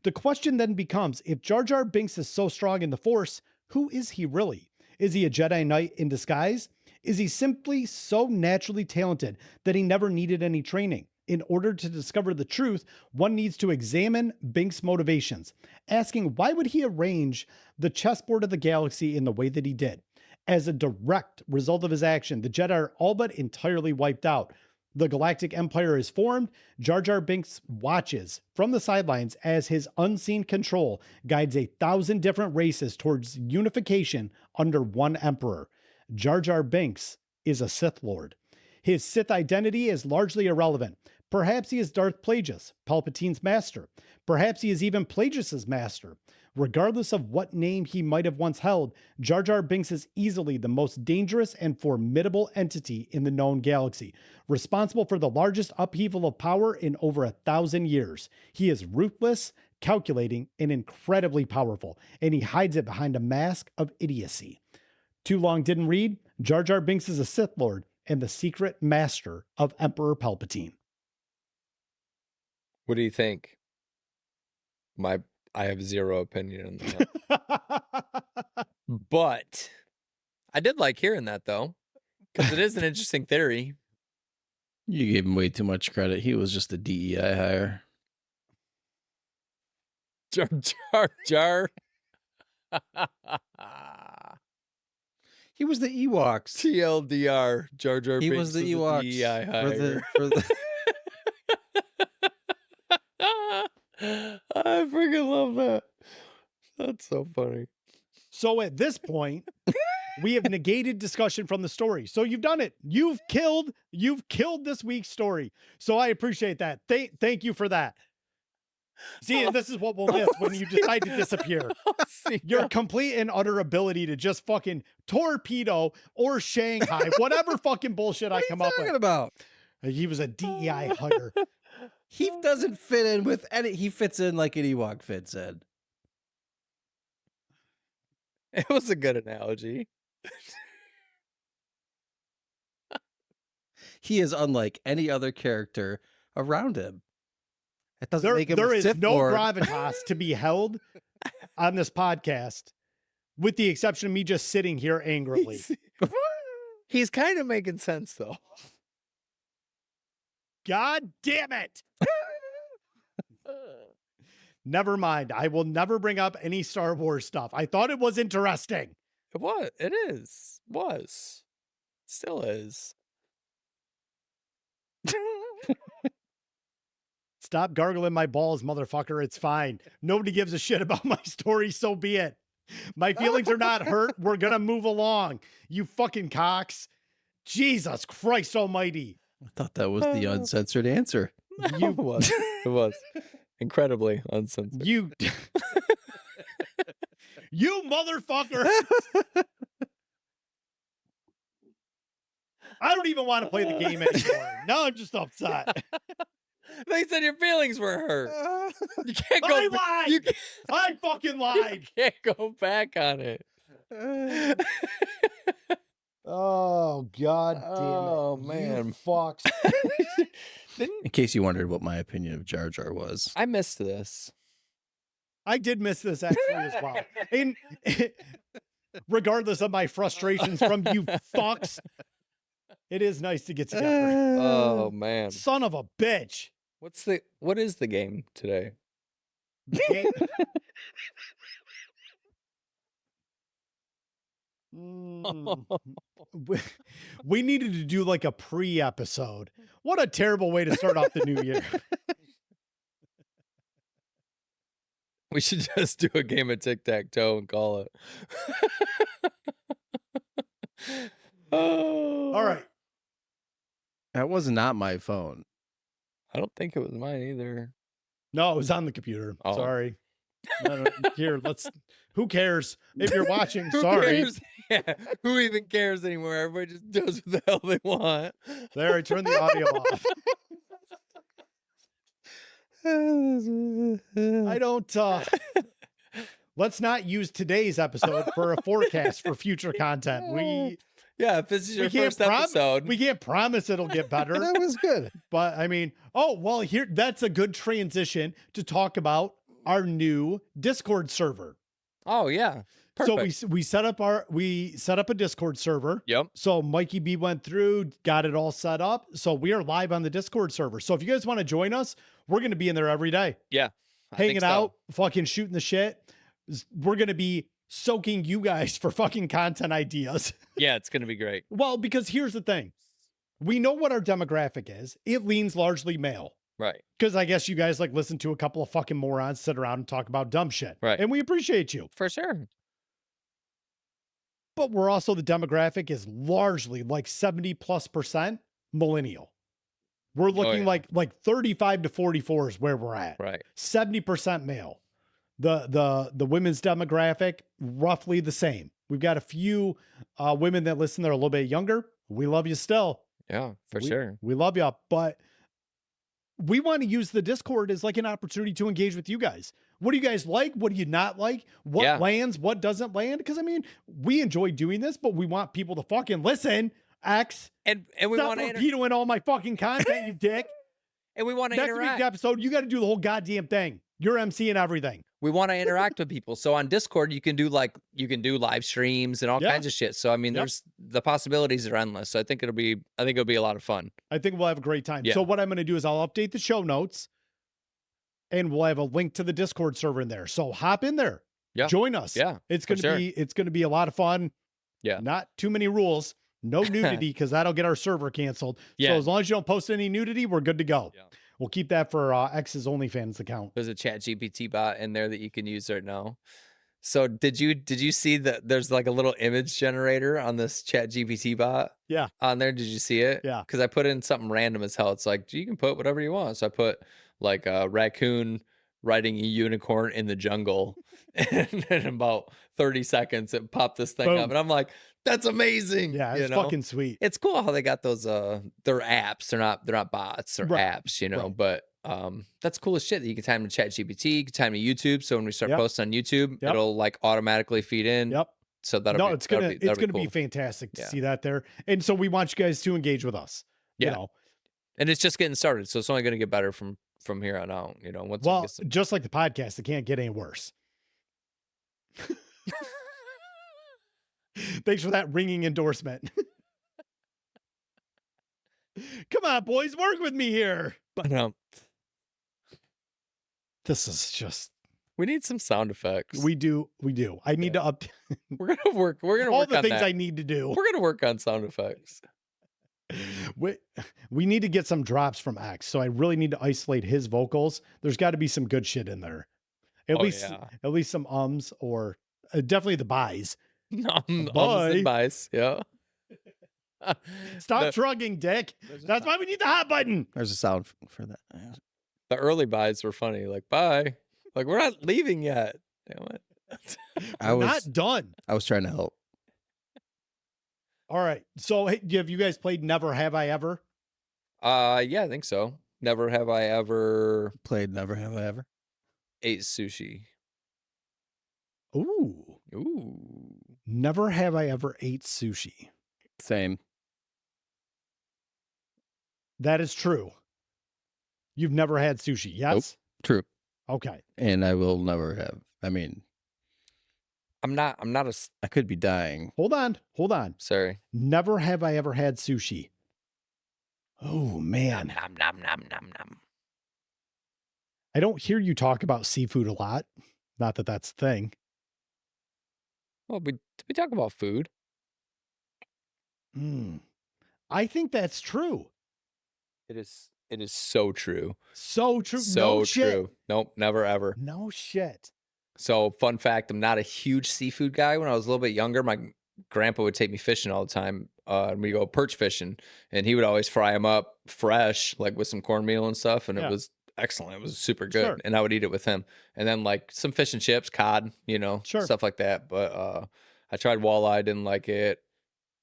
The question then becomes, if Jar Jar Binks is so strong in the Force, who is he really? Is he a Jedi Knight in disguise? Is he simply so naturally talented that he never needed any training? In order to discover the truth, one needs to examine Binks' motivations, asking why would he arrange the chessboard of the galaxy in the way that he did? As a direct result of his action, the Jedi are all but entirely wiped out. The Galactic Empire is formed. Jar Jar Binks watches from the sidelines as his unseen control guides 1,000 different races towards unification under one emperor. Jar Jar Binks is a Sith Lord. His Sith identity is largely irrelevant. Perhaps he is Darth Plagueis, Palpatine's master. Perhaps he is even Plagueis' master. Regardless of what name he might have once held, Jar Jar Binks is easily the most dangerous and formidable entity in the known galaxy, responsible for the largest upheaval of power in over 1,000 years. He is ruthless, calculating, and incredibly powerful, and he hides it behind a mask of idiocy. Too long didn't read? Jar Jar Binks is a Sith Lord and the secret master of Emperor Palpatine. What do you think? I have zero opinion on that. But I did like hearing that, though, because it is an interesting theory. You gave him way too much credit. He was just a DEI hire. Jar Jar Jar. He was the Ewoks. TLDR. Jar Jar He Binks was the Ewoks. DEI hire. I freaking love that. That's so funny. So at this point, we have negated discussion from the story. So you've done it. You've killed this week's story. So I appreciate that. Thank you for that. See, and this is what we'll miss when you decide to disappear. Your complete and utter ability to just fucking torpedo or Shanghai, whatever fucking bullshit I come up with. What are you talking about? He was a DEI hire. He doesn't fit in with any. He fits in like an Ewok fits in. It was a good analogy. He is unlike any other character around him. It doesn't make him there a is Sith no Lord. gravitas to be held on this podcast with the exception of me just sitting here angrily. He's kind of making sense though. God damn it. Never mind. I will never bring up any Star Wars stuff. I thought it was interesting. What? It is. Was. Still is. Stop gargling my balls, motherfucker. It's fine. Nobody gives a shit about my story, so be it. My feelings are not hurt. We're going to move along. You fucking cocks. Jesus Christ almighty. I thought that was the uncensored answer. You was. It was. Incredibly uncensored. You motherfucker. I don't even want to play the game anymore. Now I'm just upset. They said your feelings were hurt. You can't go. I lied. You can't, I fucking lied. you can't go back on it. Oh, God damn it. Oh, man. You fucks. In case you wondered what my opinion of Jar Jar was. I missed this. I did miss this actually as well. And regardless of my frustrations from you fucks, it is nice to get together. Oh man. Son of a bitch. What is the game today? We needed to do like a pre-episode. What a terrible way to start off the new year. We should just do a game of tic-tac-toe and call it. Oh. All right. That was not my phone. I don't think it was mine either. No, it was on the computer. Oh. Sorry. Here, who cares if you're watching? Who Sorry. cares? Yeah. Who even cares anymore? Everybody just does what the hell they want. There, I turned the audio off. I don't let's not use today's episode for a forecast for future content. Yeah, if this is your can't first episode. We can't promise it'll get better. That was good. But I mean, that's a good transition to talk about our new Discord server. Oh yeah. Perfect. So we set up a Discord server. Yep. So Mikey B went through, got it all set up. So we are live on the Discord server. So if you guys want to join us, we're going to be in there every day. Yeah. Hanging out, fucking shooting the shit. We're going to be soaking you guys for fucking content ideas. Yeah, it's going to be great. Well, because here's the thing. We know what our demographic is. It leans largely male. Right. Because I guess you guys like listen to a couple of fucking morons sit around and talk about dumb shit. Right. And we appreciate you. For sure. But we're also, the demographic is largely like 70+% millennial. We're looking like 35 to 44 is where we're at. Right. 70% male. The women's demographic, roughly the same. We've got a few women that listen that are a little bit younger. We love you still. Yeah, for sure. We love you, but we want to use the Discord as like an opportunity to engage with you guys. What do you guys like? What do you not like? What lands? What doesn't land? Because I mean, we enjoy doing this, but we want people to fucking listen. X. And we want to repeating all my fucking content, you dick. And we want to interact. Next week's episode, you got to do the whole goddamn thing. You're emceeing everything. We want to interact with people. So on Discord, you can do live streams and all kinds of shit. So I mean, there's the possibilities are endless. So I think it'll be a lot of fun. I think we'll have a great time. Yeah. So what I'm going to do is I'll update the show notes and we'll have a link to the Discord server in there. So hop in there. Yeah. Join us. Yeah. It's going to be a lot of fun. Yeah. Not too many rules. No nudity because that'll get our server canceled. Yeah. So as long as you don't post any nudity, we're good to go. Yeah. We'll keep that for X's OnlyFans account. There's a ChatGPT bot in there that you can use right now. So did you see that there's like a little image generator on this ChatGPT bot? Yeah. On there, did you see it? Yeah. Because I put in something random as hell. It's like, you can put whatever you want. So I put like a raccoon riding a unicorn in the jungle. And in about 30 seconds, it popped this thing up. And I'm like, that's amazing. Yeah, it's fucking sweet. It's cool how they got those they're apps. They're not bots, they're apps, you know, but that's cool as shit that you can time to ChatGPT, you can time to YouTube. So when we start posting on YouTube, it'll like automatically feed in. Yep. So it's gonna be fantastic to see that there. And so we want you guys to engage with us. Yeah. You know? And it's just getting started. So it's only gonna get better from here on out, you know. Just like the podcast, it can't get any worse. Thanks for that ringing endorsement. Come on, boys, work with me here. But This is just. we need some sound effects. We do. I need to up We're gonna work. We're gonna all work the on things that. I need to do. We're gonna work on sound effects. We need to get some drops from X. So I really need to isolate his vocals. There's got to be some good shit in there. At least some ums or definitely the buys. Ums and Bye. buys. Yeah. Stop shrugging, Dick. That's why we need the hot button. There's a sound for that. The early buys were funny. Like, bye. Like, we're not leaving yet. Damn it. We're not done. I was trying to help. All right. So hey, have you guys played Never Have I Ever? Yeah, I think so. Never have I ever Played Never Have I Ever. ate sushi. Ooh. Never have I ever ate sushi. Same. That is true. You've never had sushi, yes? Nope. True. Okay. And I will never have. I mean, I'm not I could be dying. Hold on. sorry. Never have I ever had sushi. Oh, man. Nom, nom, nom, nom, nom. I don't hear you talk about seafood a lot. Not that that's a thing. Well, did we talk about food? I think that's true. It is so true. So true. So no shit. true. Nope, never ever. No shit. So, fun fact, I'm not a huge seafood guy. When I was a little bit younger, my grandpa would take me fishing all the time. And we go perch fishing, and he would always fry them up fresh, like with some cornmeal and stuff. And it was excellent. It was super good. Sure. And I would eat it with him. And then like some fish and chips, cod, stuff like that. But I tried walleye, didn't like it.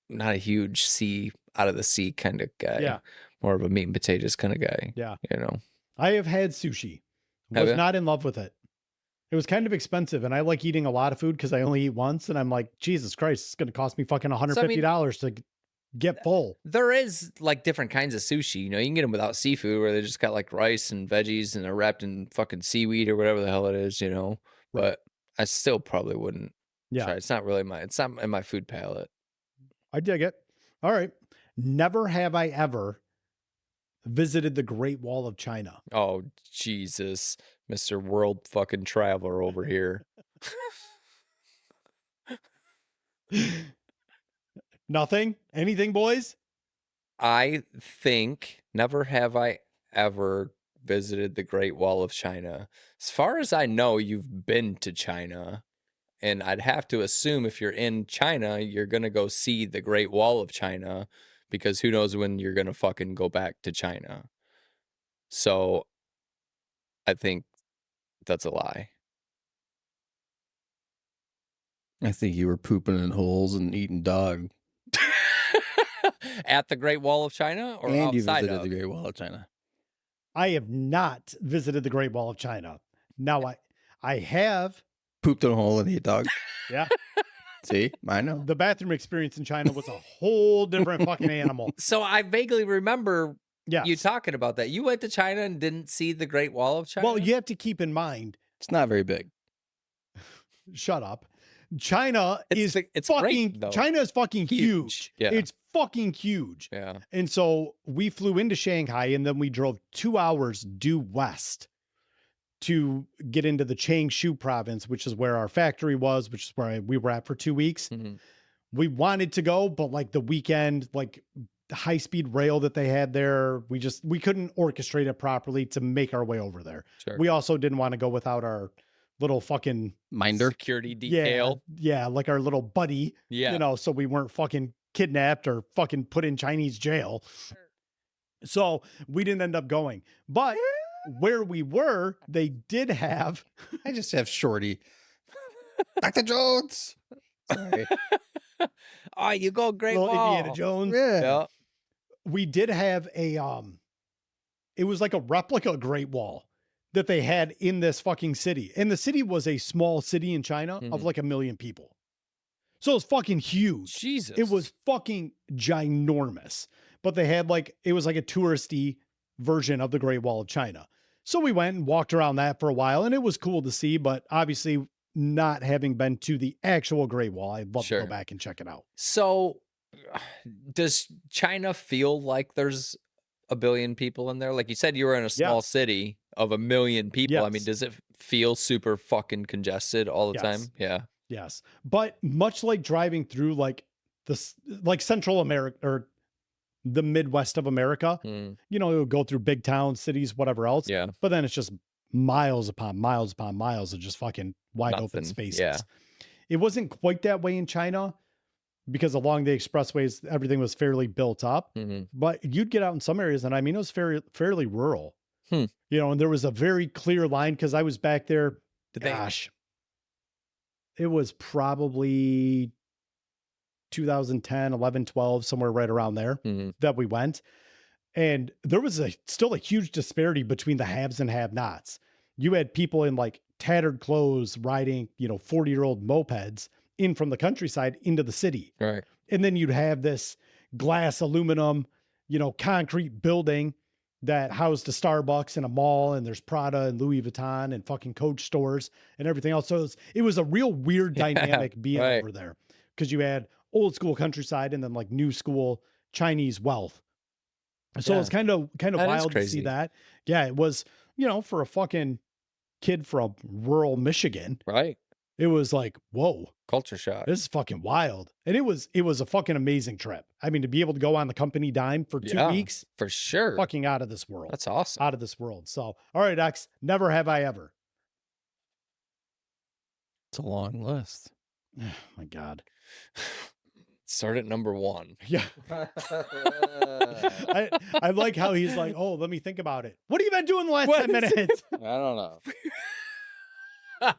Not a huge out of the sea kind of guy. Yeah. More of a meat and potatoes kind of guy. Yeah. I have had sushi. Have Was you? not in love with it. It was kind of expensive, and I like eating a lot of food because I only eat once, and I'm like, Jesus Christ, it's going to cost me fucking $150 to get full. There is like different kinds of sushi. You can get them without seafood, where they just got like rice and veggies and they're wrapped in fucking seaweed or whatever the hell it is, But I still probably wouldn't try. It's not in my food palette. I dig it. All right. Never have I ever visited the Great Wall of China. Oh, Jesus. Mr. World fucking Traveler over here. Nothing? Anything, boys? I think never have I ever visited the Great Wall of China. As far as I know, you've been to China. And I'd have to assume if you're in China, you're going to go see the Great Wall of China, because who knows when you're going to fucking go back to China. So I think that's a lie. I think you were pooping in holes and eating dog. At the Great Wall of China or and you outside visited of the Great Wall of China. I have not visited the Great Wall of China. Now I have pooped in a hole and ate dog. Yeah. See, I know. The bathroom experience in China was a whole different fucking animal. So I vaguely remember you talking about that. You went to China and didn't see the Great Wall of China? Well, you have to keep in mind. It's not very big. Shut up. China is fucking huge. Yeah. It's fucking huge. Yeah. And so we flew into Shanghai, and then we drove 2 hours due west to get into the Changshu province, which is where our factory was, which is where we were at for 2 weeks. Mm-hmm. We wanted to go, but like the weekend, like the high-speed rail that they had there, we couldn't orchestrate it properly to make our way over there. Sure. We also didn't want to go without our little fucking minder security detail. Yeah, like our little buddy. Yeah. So we weren't fucking kidnapped or fucking put in Chinese jail. So we didn't end up going. But where we were, they did have. I just have Shorty. Dr. Jones. Sorry. Oh, you go Great Wall. Indiana Jones. Yeah. We did have it was like a replica Great Wall that they had in this fucking city. And the city was a small city in China of like 1 million people. So it was fucking huge. Jesus. It was fucking ginormous. But they had it was like a touristy version of the Great Wall of China. So we went and walked around that for a while, and it was cool to see, but obviously not having been to the actual Great Wall. I'd love to Sure. go back and check it out. So, does China feel like there's a billion people in there? Like you said, you were in a small Yes. city of 1 million people. I mean, Yes. does it feel super fucking congested all the Yes. time? Yeah. Yes. But much like driving through like Central America or the Midwest of America, Mm, you know, it would go through big towns, cities, whatever else. yeah. But then it's just miles upon miles upon miles of just fucking wide open Nothing. spaces. Yeah. It wasn't quite that way in China because along the expressways, everything was fairly built up. hmm But you'd get out in some areas, and I mean, it was fairly rural. Hmm. You know, and there was a very clear line because I was back there. Did they? Gosh, it was probably 2010, 11, 12, somewhere right around there Mhm. that we went. And there was still a huge disparity between the haves and have-nots. You had people in like tattered clothes riding, you know, 40-year-old mopeds in from the countryside into the city. Right. And then you'd have this glass, aluminum, you know, concrete building that housed a Starbucks and a mall, and there's Prada and Louis Vuitton and fucking Coach stores and everything else. So it was a real weird dynamic being right. over there because you had old school countryside and then like new school Chinese wealth. So Yeah. it's kind of That is wild to see crazy. that. Yeah, it was, you know, for a fucking kid from rural Michigan, Right. it was like, whoa, Culture shock. this is fucking wild. And it was a fucking amazing trip. I mean, to be able to go on the company dime for 2 Yeah. weeks, For sure. fucking out of this world. That's awesome. Out of this world. So, all right, X, never have I ever. It's a long list. Oh my God. Start at number 1. Yeah. I like how he's like, oh, let me think about it. What have you been doing the last What 10 is it? minutes? I don't know.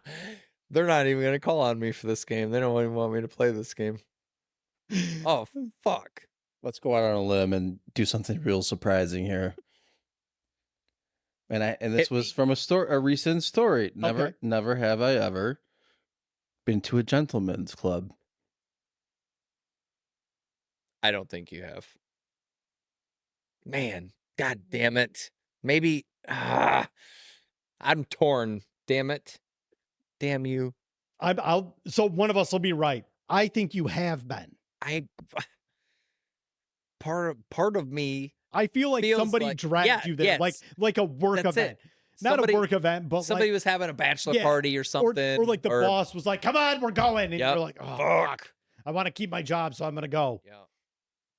They're not even going to call on me for this game. They don't even want me to play this game. Oh, fuck. Let's go out on a limb and do something real surprising here. And this Hit was me. from a recent story. Okay. Never have I ever been to a gentleman's club. I don't think you have. Man, god damn it. Maybe I'm torn. Damn it. Damn you. So one of us will be right. I think you have been. I part of me I feel like feels somebody like- dragged yeah, you there, yes. like a work That's event. it. Not Somebody- a work event, but somebody like, was having a bachelor Yeah, party or something. or like the boss was like, come on, we're going. And Yep. you're like, oh, Fuck. fuck. I want to keep my job, so I'm going to go. Yeah.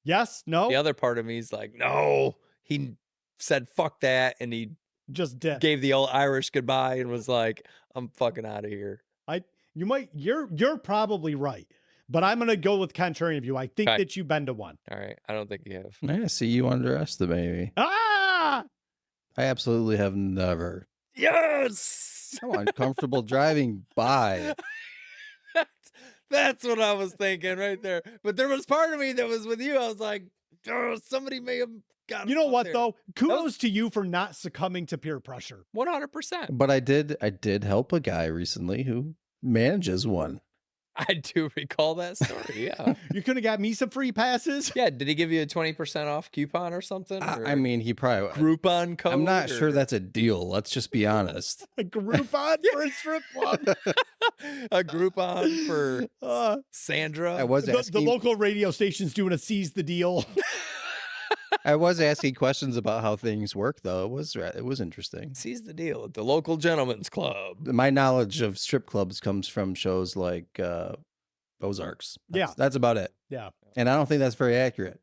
Yes? No? The other part of me is like, no. He said fuck that, and he Just dip. gave the old Irish goodbye and was like, I'm fucking out of here. You're probably right, but I'm going to go with contrary of you. I think Okay. that you've been to one. All right. I don't think you have. I see you underestimate me. Ah! I absolutely have never. Yes. I'm uncomfortable driving by. That's what I was thinking right there. But there was part of me that was with you. I was like, oh, somebody may have got You know up what there. though? Kudos to you for not succumbing to peer pressure. 100%. But I did help a guy recently who manages one. I do recall that story. Yeah. You could have got me some free passes. Yeah. Did he give you a 20% off coupon or something? I mean, he probably. Groupon code? I'm not sure or- that's a deal. Let's just be honest. A Groupon for a strip club. a Groupon for Uh, Sandra. I was the asking. local radio station's doing a seize the deal. I was asking questions about how things work, though. It was interesting. Seize the deal at the local gentleman's club. My knowledge of strip clubs comes from shows like Ozarks. That's about it. Yeah. And I don't think that's very accurate.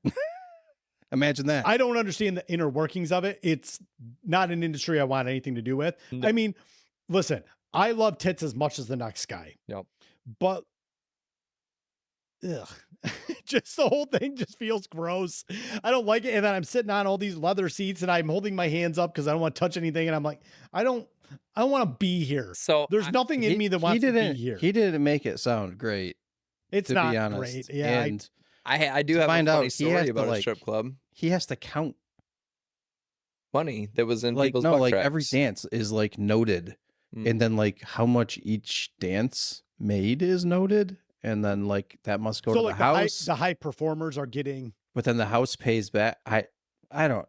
Imagine that. I don't understand the inner workings of it. It's not an industry I want anything to do with. No. I mean, listen, I love tits as much as the next guy. Yep. But ugh. Just the whole thing just feels gross. I don't like it. And then I'm sitting on all these leather seats and I'm holding my hands up because I don't want to touch anything. And I'm like, I don't want to be here. So There's nothing in me that wants to be here. He didn't make it sound great. It's to not be honest. great. Yeah. And I do to have a find funny out, he has story to, about a like, strip club. he has to count. Money that was in Like people's no, butt like cracks. every dance is like noted, Mm. and then like how much each dance made is noted, and then like that must go so to like the house. the high performers are getting. But then the house pays back. I don't.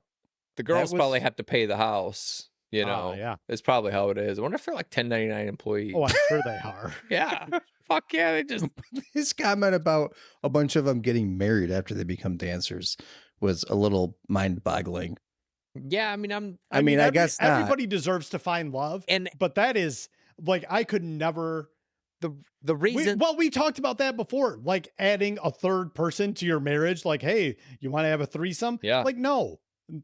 The girls was- probably have to pay the house. You know, yeah. it's probably how it is. I wonder if they're like 1099 employees. Oh, I'm sure they are. Yeah. Fuck yeah. They just. His comment about a bunch of them getting married after they become dancers was a little mind-boggling. Yeah. I mean, I guess not. Everybody deserves to find love. But that is like, I could never. The reason. We talked about that before, like adding a third person to your marriage. Like, hey, you want to have a threesome? Yeah. Like, no,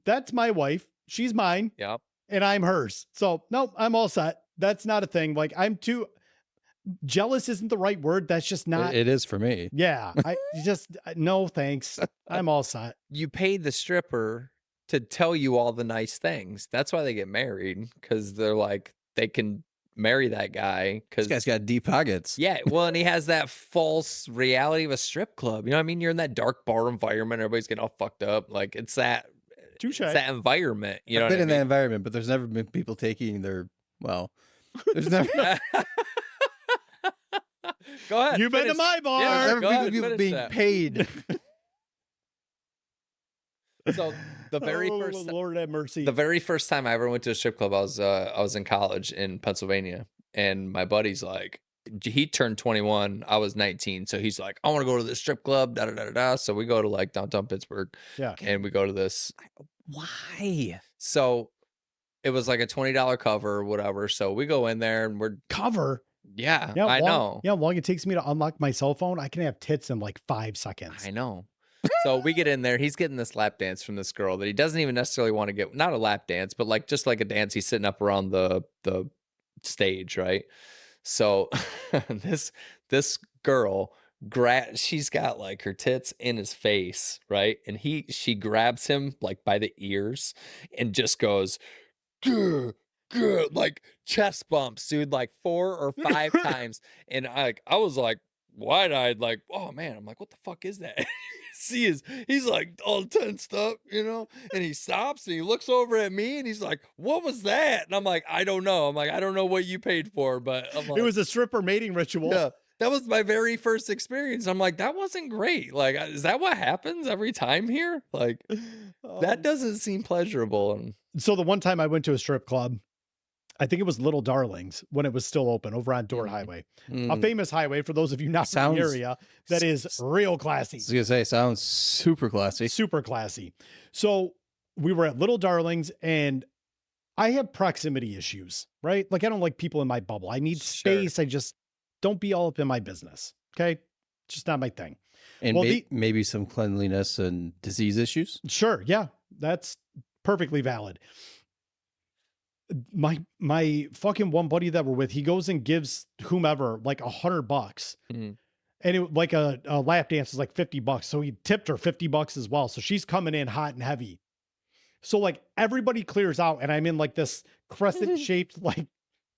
that's my wife. She's mine. Yep. And I'm hers. So no, I'm all set. That's not a thing. Like, I'm too jealous isn't the right word. That's just not. It is for me. Yeah. I just, no, thanks. I'm all set. You paid the stripper to tell you all the nice things. That's why they get married, because they're like, they can marry that guy because This guy's got deep pockets. Yeah, well, and he has that false reality of a strip club. You know what I mean? You're in that dark bar environment. Everybody's getting all fucked up. Like, it's that environment. You know, I've been in that environment, but there's never been people taking their. Well, there's never. Go ahead. You've been to my bar. Yeah, There's go never ahead, been people finish being that. paid. So the very first, Lord have mercy. the very first time I ever went to a strip club, I was in college in Pennsylvania, and my buddy's like, he turned 21. I was 19, so he's like, I want to go to this strip club. Da da da da da. So we go to like downtown Pittsburgh. Yeah. And we go to this. Why? So it was like a $20 cover or whatever. So we go in there and we're Cover. yeah, Yeah, I know. Yeah, long it takes me to unlock my cell phone, I can have tits in like 5 seconds. I know. So we get in there. He's getting this lap dance from this girl that he doesn't even necessarily want to get. Not a lap dance, but like just like a dance. He's sitting up around the stage, right? So this girl she's got like her tits in his face, right? And she grabs him like by the ears and just goes, good, like chest bumps, dude, like 4 or 5 times. And I was like wide-eyed, like, oh man, I'm like, what the fuck is that? He's like all tensed up, you know, and he stops and he looks over at me and he's like, what was that? And I'm like, I don't know. I'm like, I don't know what you paid for, but I'm like, It was a stripper mating ritual. yeah, that was my very first experience. I'm like, that wasn't great. Like, is that what happens every time here? Like, that doesn't seem pleasurable. And So the one time I went to a strip club, I think it was Little Darlings when it was still open over on Door Highway, a famous highway for those of you not from the area that is real classy. I was gonna say, sounds super classy. Super classy. So we were at Little Darlings and I have proximity issues, right? Like I don't like people in my bubble. I need space. I just don't be all up in my business. Okay. Just not my thing. And maybe some cleanliness and disease issues. Sure. Yeah. That's perfectly valid. My fucking one buddy that we're with, he goes and gives whomever like $100. mm-hmm. And it like a lap dance is like $50. So he tipped her $50 as well. So she's coming in hot and heavy. So like everybody clears out and I'm in like this crescent shaped like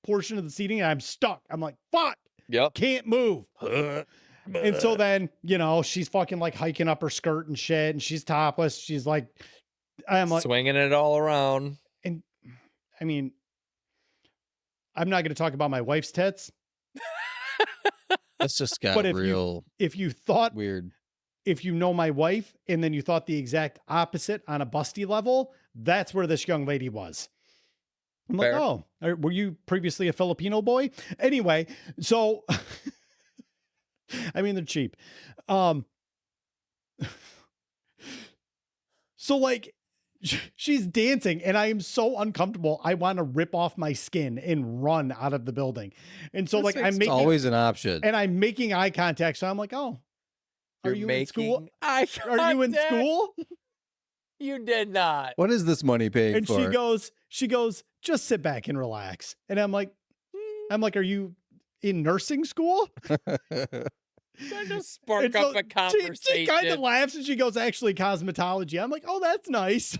portion of the seating and I'm stuck. I'm like, fuck. Yep. Can't move. And so then, you know, she's fucking like hiking up her skirt and shit and she's topless. She's like, I'm like swinging it all around. And I mean, I'm not going to talk about my wife's tits. That's just got real. If you thought weird, if you know my wife and then you thought the exact opposite on a busty level, that's where this young lady was. I'm Fair. like, oh, were you previously a Filipino boy? Anyway, so I mean, they're cheap. So like she's dancing and I am so uncomfortable. I want to rip off my skin and run out of the building. And so like I'm making always an option. And I'm making eye contact. So I'm like, oh, are you in school? Are you in school? You did not. What is this money paying And for? she goes, just sit back and relax. And I'm like, are you in nursing school? Trying to spark up a conversation. She kind of laughs and she goes, actually cosmetology. I'm like, oh, that's nice.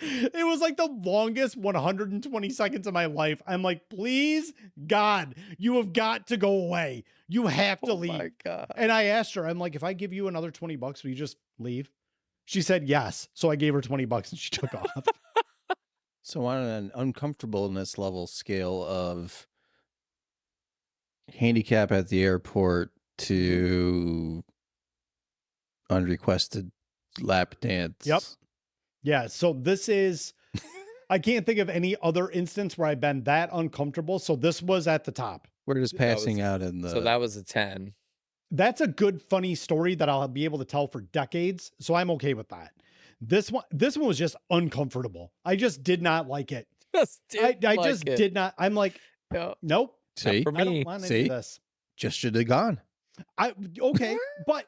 It was like the longest 120 seconds of my life. I'm like, please, God, you have got to go away. You have to leave. My God. And I asked her, I'm like, if I give you another $20, will you just leave? She said yes. So I gave her $20 and she took off. So on an uncomfortableness level scale of handicap at the airport to unrequested lap dance. Yep. Yeah. So this is I can't think of any other instance where I've been that uncomfortable. So this was at the top. We're just passing out in the. So that was a 10. That's a good, funny story that I'll be able to tell for decades. So I'm okay with that. This one was just uncomfortable. I just did not like it. I just did not. I'm like, nope. See, for me. I don't want any of this. Just should have gone. Okay,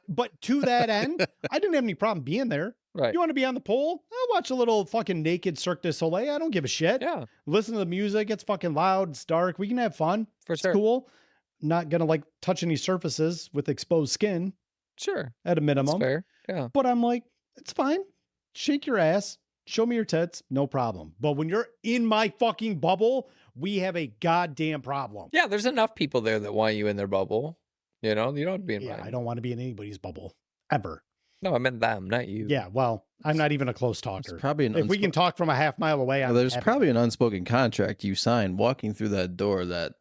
but to that end, I didn't have any problem being there. Right. You want to be on the pole? I'll watch a little fucking naked Cirque du Soleil. I don't give a shit. Yeah. Listen to the music. It's fucking loud. It's dark. We can have fun. For sure. It's cool. Not gonna like touch any surfaces with exposed skin. Sure. At a minimum. That's fair. Yeah. But I'm like, it's fine. Shake your ass. Show me your tits. No problem. But when you're in my fucking bubble, we have a goddamn problem. Yeah, there's enough people there that want you in their bubble. You know, you don't have to be in mine. I don't want to be in anybody's bubble. Ever. No, I meant them, not you. Yeah, well, I'm not even a close talker. It's probably if we can talk from a half mile away, there's probably an unspoken contract you signed walking through that door that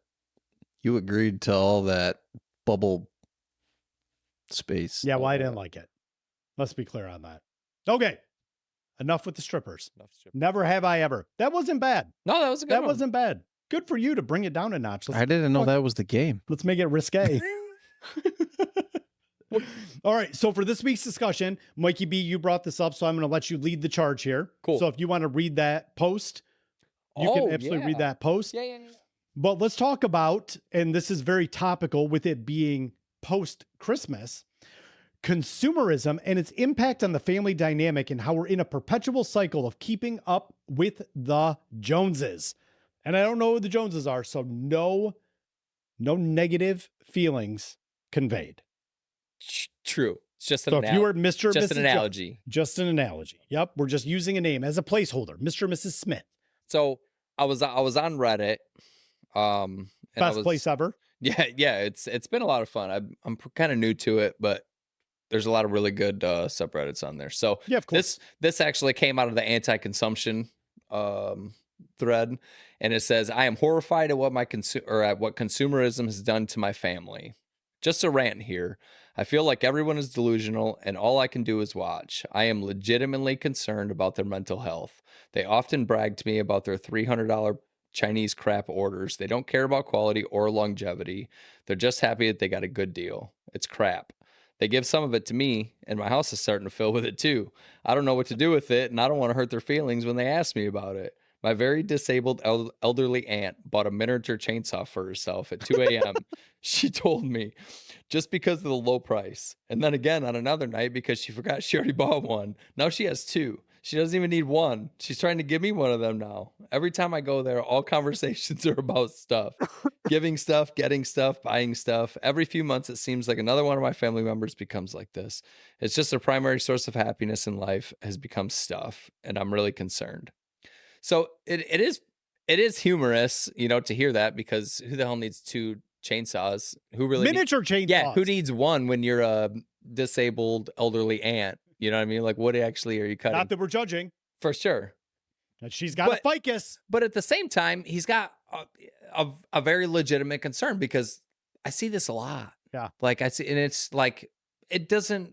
you agreed to all that bubble space. Yeah, well, I didn't like it. Let's be clear on that. Okay. Enough with the strippers. Never have I ever. That wasn't bad. No, that was a good That one. wasn't bad. Good for you to bring it down a notch. I didn't know that was the game. Let's make it risque. All right. So for this week's discussion, Mikey B, you brought this up, so I'm going to let you lead the charge here. Cool. So if you want to read that post, you can absolutely read that post. Yeah. But let's talk about, and this is very topical with it being post-Christmas, consumerism and its impact on the family dynamic and how we're in a perpetual cycle of keeping up with the Joneses. And I don't know who the Joneses are, so no negative feelings conveyed. True. It's just an analogy. If you were Mr. Just Mrs. an analogy. Just an analogy. Yep. We're just using a name as a placeholder. Mr. and Mrs. Smith. So I was on Reddit. Best place ever. Yeah. It's been a lot of fun. I'm kind of new to it, but there's a lot of really good subreddits on there. So yeah, of course. This actually came out of the anti-consumption thread, and it says, "I am horrified at what what consumerism has done to my family. Just a rant here. I feel like everyone is delusional and all I can do is watch. I am legitimately concerned about their mental health. They often brag to me about their $300 Chinese crap orders. They don't care about quality or longevity. They're just happy that they got a good deal. It's crap. They give some of it to me, and my house is starting to fill with it too. I don't know what to do with it, and I don't want to hurt their feelings when they ask me about it. My very disabled elderly aunt bought a miniature chainsaw for herself at 2 a.m. She told me, just because of the low price. And then again on another night because she forgot she already bought one. Now she has two. She doesn't even need one. She's trying to give me one of them now. Every time I go there, all conversations are about stuff. Giving stuff, getting stuff, buying stuff. Every few months, it seems like another one of my family members becomes like this. It's just their primary source of happiness in life has become stuff, and I'm really concerned." So it is humorous, to hear that, because who the hell needs two chainsaws? Who really miniature chainsaws? Yeah, who needs one when you're a disabled elderly aunt? You know what I mean? Like, what actually are you cutting? Not that we're judging. For sure. And she's got a ficus. But at the same time, he's got a very legitimate concern, because I see this a lot. Yeah. Like, I see, and it's like, it doesn't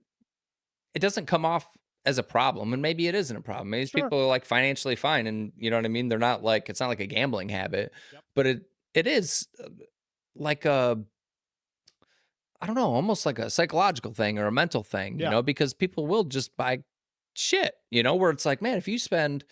come off as a problem, and maybe it isn't a problem. Maybe people are like financially fine, and you know what I mean? They're not like, it's not like a gambling habit, but it is like I don't know, almost like a psychological thing or a mental thing, because people will just buy shit, where it's like, man, if you spend,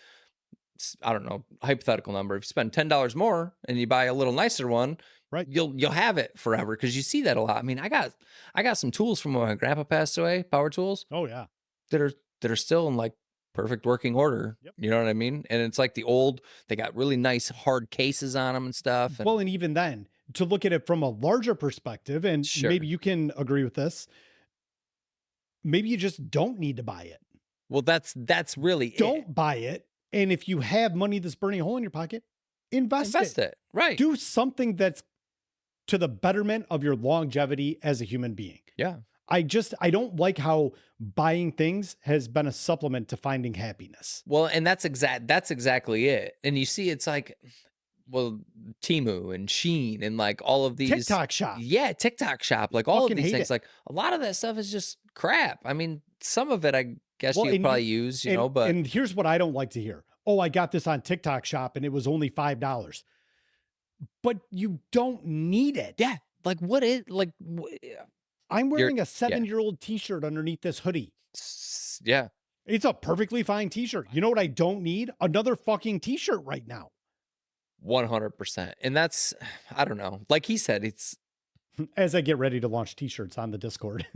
I don't know, hypothetical number, if you spend $10 more and you buy a little nicer one, right, you'll have it forever, because you see that a lot. I mean, I got some tools from when my grandpa passed away, power tools. Oh yeah. That are still in like perfect working order. Yep. You know what I mean? And it's like they got really nice hard cases on them and stuff. Well, and even then, to look at it from a larger perspective, and maybe you can agree with this, maybe you just don't need to buy it. Well, that's really Don't buy it. And if you have money that's burning a hole in your pocket, invest it. Right. Do something that's to the betterment of your longevity as a human being. Yeah. I don't like how buying things has been a supplement to finding happiness. Well, and that's exactly it. And you see, it's like, well, Temu and Shein and like all of these TikTok shop. Yeah, TikTok shop. Like all of these things, like a lot of that stuff is just crap. I mean, some of it, I guess you could probably use, but. And here's what I don't like to hear. oh, I got this on TikTok Shop and it was only $5. But you don't need it. Yeah. Like what is like I'm You're- wearing a 7-year-old t-shirt underneath this hoodie. yeah. It's a perfectly fine t-shirt. You know what I don't need? Another fucking t-shirt right now. 100%. And that's, I don't know. Like he said, it's As I get ready to launch t-shirts on the Discord.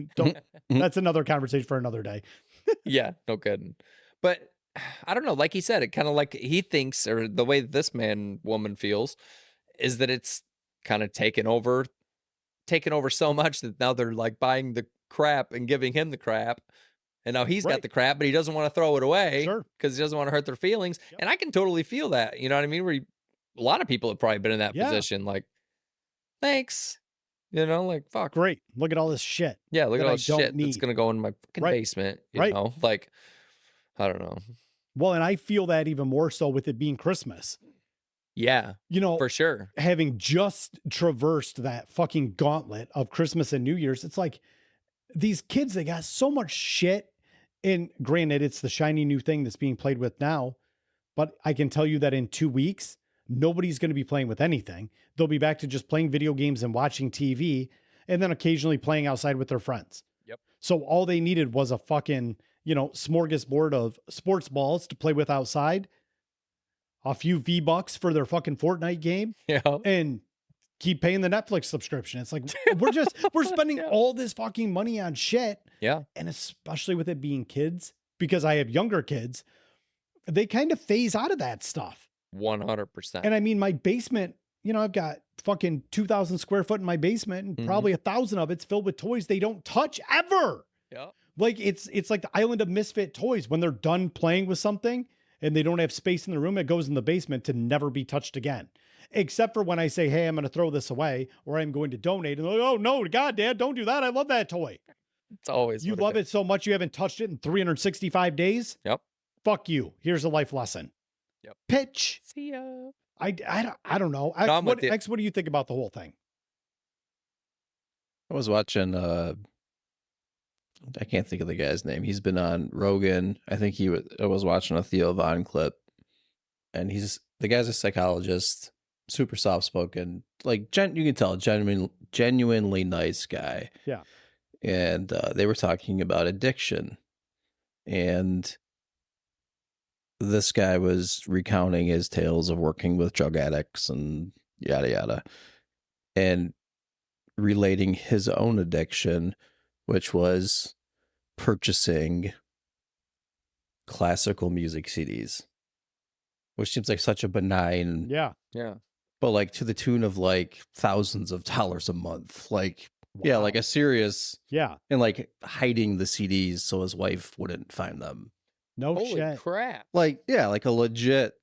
That's another conversation for another day. yeah, no kidding. But I don't know. Like he said, it kind of like he thinks, or the way this woman feels, is that it's kind of taken over so much that now they're like buying the crap and giving him the crap. And now he's got the crap, but he doesn't want to throw it away because he doesn't want to hurt their feelings. Yep. And I can totally feel that. You know what I mean? Where a lot of people have probably been in that position. Like, thanks. You know, like, fuck. Great. Look at all this shit. Yeah, look at all this shit that's going to go in my fucking basement. You know, like, I don't know. Well, and I feel that even more so with it being Christmas. Yeah, you know, for sure. Having just traversed that fucking gauntlet of Christmas and New Year's, it's like these kids, they got so much shit. And granted, it's the shiny new thing that's being played with now. But I can tell you that in 2 weeks, nobody's going to be playing with anything. They'll be back to just playing video games and watching TV and then occasionally playing outside with their friends. Yep. So all they needed was a fucking, smorgasbord of sports balls to play with outside, a few V-Bucks for their fucking Fortnite game, and keep paying the Netflix subscription. It's like, we're spending all this fucking money on shit. Yeah. And especially with it being kids, because I have younger kids, they kind of phase out of that stuff. 100%. And I mean, my basement, I've got fucking 2,000 square foot in my basement and probably 1,000 of it's filled with toys they don't touch ever. Yeah. Like it's like the island of misfit toys. When they're done playing with something and they don't have space in the room, it goes in the basement to never be touched again. Except for when I say, hey, I'm going to throw this away or I'm going to donate. And they're like, oh no, God, Dad, don't do that. I love that toy. It's always, you love it so much you haven't touched it in 365 days. Yep. Fuck you. Here's a life lesson. Yep. Pitch. See ya. I don't know. X, what do you think about the whole thing? I was watching, I can't think of the guy's name. He's been on Rogan. I think I was watching a Theo Von clip, and the guy's a psychologist, super soft spoken, like you can tell, genuinely nice guy. Yeah. And they were talking about addiction, and this guy was recounting his tales of working with drug addicts and yada yada, and relating his own addiction, which was purchasing classical music CDs, which seems like such a benign, yeah, but like to the tune of like thousands of dollars a month, like yeah, like a serious, and like hiding the CDs so his wife wouldn't find them. No Holy shit. crap. Like like a legit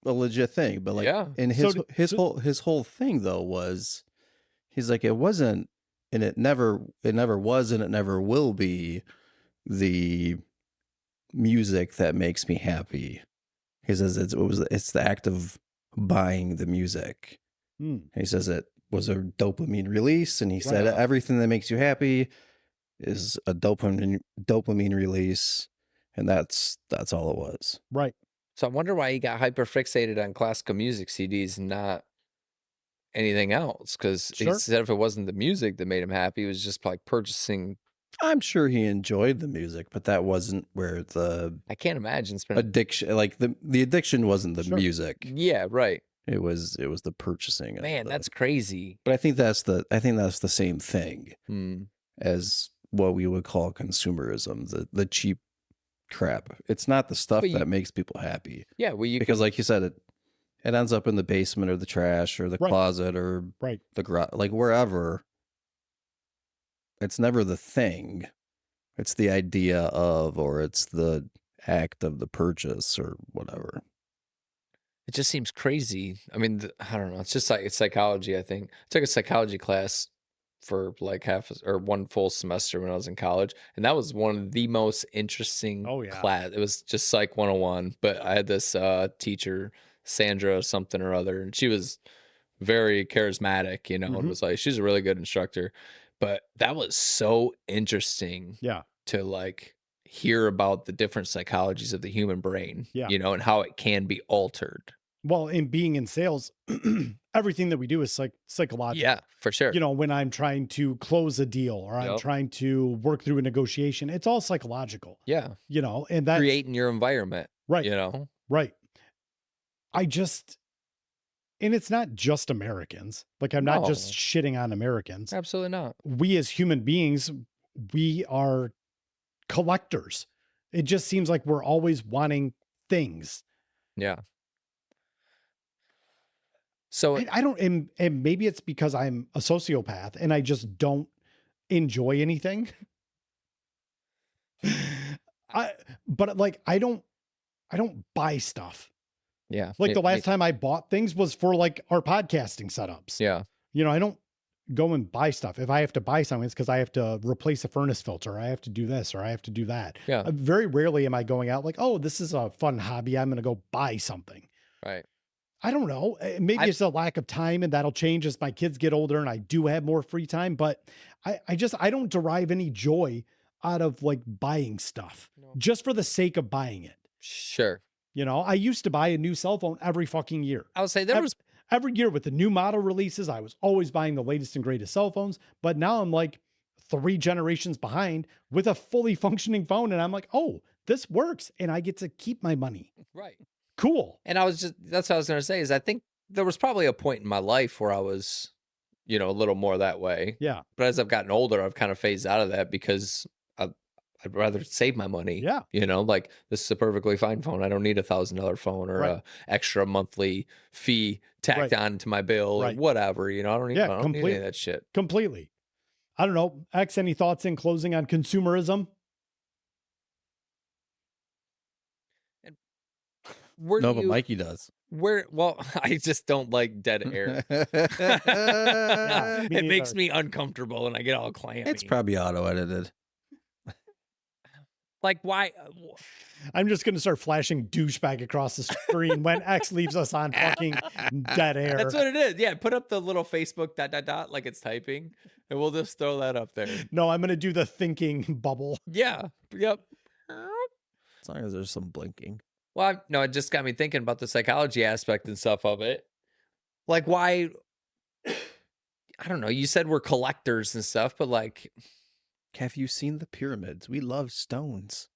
thing, but like and his whole thing though was he's like, it wasn't, and it never was, and it never will be the music that makes me happy. He says it's the act of buying the music. He says it was a dopamine release, and he said everything that makes you happy is a dopamine release, and that's all it was. Right. So I wonder why he got hyper fixated on classical music CDs and not anything else, because he said if it wasn't the music that made him happy, it was just like purchasing. I'm sure he enjoyed the music, but that wasn't where I can't imagine addiction, like the addiction wasn't the music. Yeah, right. It was the purchasing. Man, that's crazy. But I think that's the same thing as what we would call consumerism, the cheap crap. It's not the stuff that makes people happy. Yeah, well, because like you said, it ends up in the basement or the trash or the closet or the garage, like wherever. It's never the thing. It's the idea of, or it's the act of the purchase or whatever. It just seems crazy. I mean, I don't know. It's just like it's psychology, I think. I took a psychology class for like one full semester when I was in college. And that was one of the most interesting class. It was just Psych 101. But I had this teacher, Sandra something or other, and she was very charismatic, and was like, she's a really good instructor. But that was so interesting to like hear about the different psychologies of the human brain, Yeah. you know, and how it can be altered. Well, in being in sales, everything that we do is psychological. Yeah, for sure. You know, when I'm trying to close a deal or I'm Yep. trying to work through a negotiation, it's all psychological. Yeah. You know, and that's Creating your environment. right. You know? Right. And it's not just Americans. Like, I'm not just No. shitting on Americans. Absolutely not. We as human beings, we are collectors. It just seems like we're always wanting things. Yeah. So I don't, and maybe it's because I'm a sociopath and I just don't enjoy anything. But like, I don't buy stuff. yeah. Like the last time I bought things was for like our podcasting setups. Yeah. You know, I don't go and buy stuff. If I have to buy something, it's because I have to replace a furnace filter. I have to do this or I have to do that. Yeah. Very rarely am I going out like, oh, this is a fun hobby. I'm going to go buy something. Right. I don't know. Maybe it's a lack of time and that'll change as my kids get older and I do have more free time. But I don't derive any joy out of like buying stuff just for the sake of buying it. Sure. You know, I used to buy a new cell phone every fucking year. I would say there was Every year with the new model releases, I was always buying the latest and greatest cell phones. But now I'm like 3 generations behind with a fully functioning phone. And I'm like, oh, this works. And I get to keep my money. right. Cool. And that's what I was going to say is I think there was probably a point in my life where I was, you know, a little more that way. Yeah. But as I've gotten older, I've kind of phased out of that because I'd rather save my money. Yeah. You know, like this is a perfectly fine phone. I don't need $1,000 phone or a extra monthly fee tacked on to my bill or whatever. You know, I don't need any of that shit. Completely. I don't know. X, any thoughts in closing on consumerism? But Mikey does. Well, I just don't like dead air. It makes me uncomfortable and I get all clammy. It's probably auto-edited. Like, why? I'm just going to start flashing douchebag across the screen when X leaves us on fucking dead air. That's what it is. Yeah, put up the little Facebook ... like it's typing, and we'll just throw that up there. No, I'm going to do the thinking bubble. Yeah. Yep. As long as there's some blinking. Well, no, it just got me thinking about the psychology aspect and stuff of it. Like, why? I don't know. You said we're collectors and stuff, but like, have you seen the pyramids? We love stones.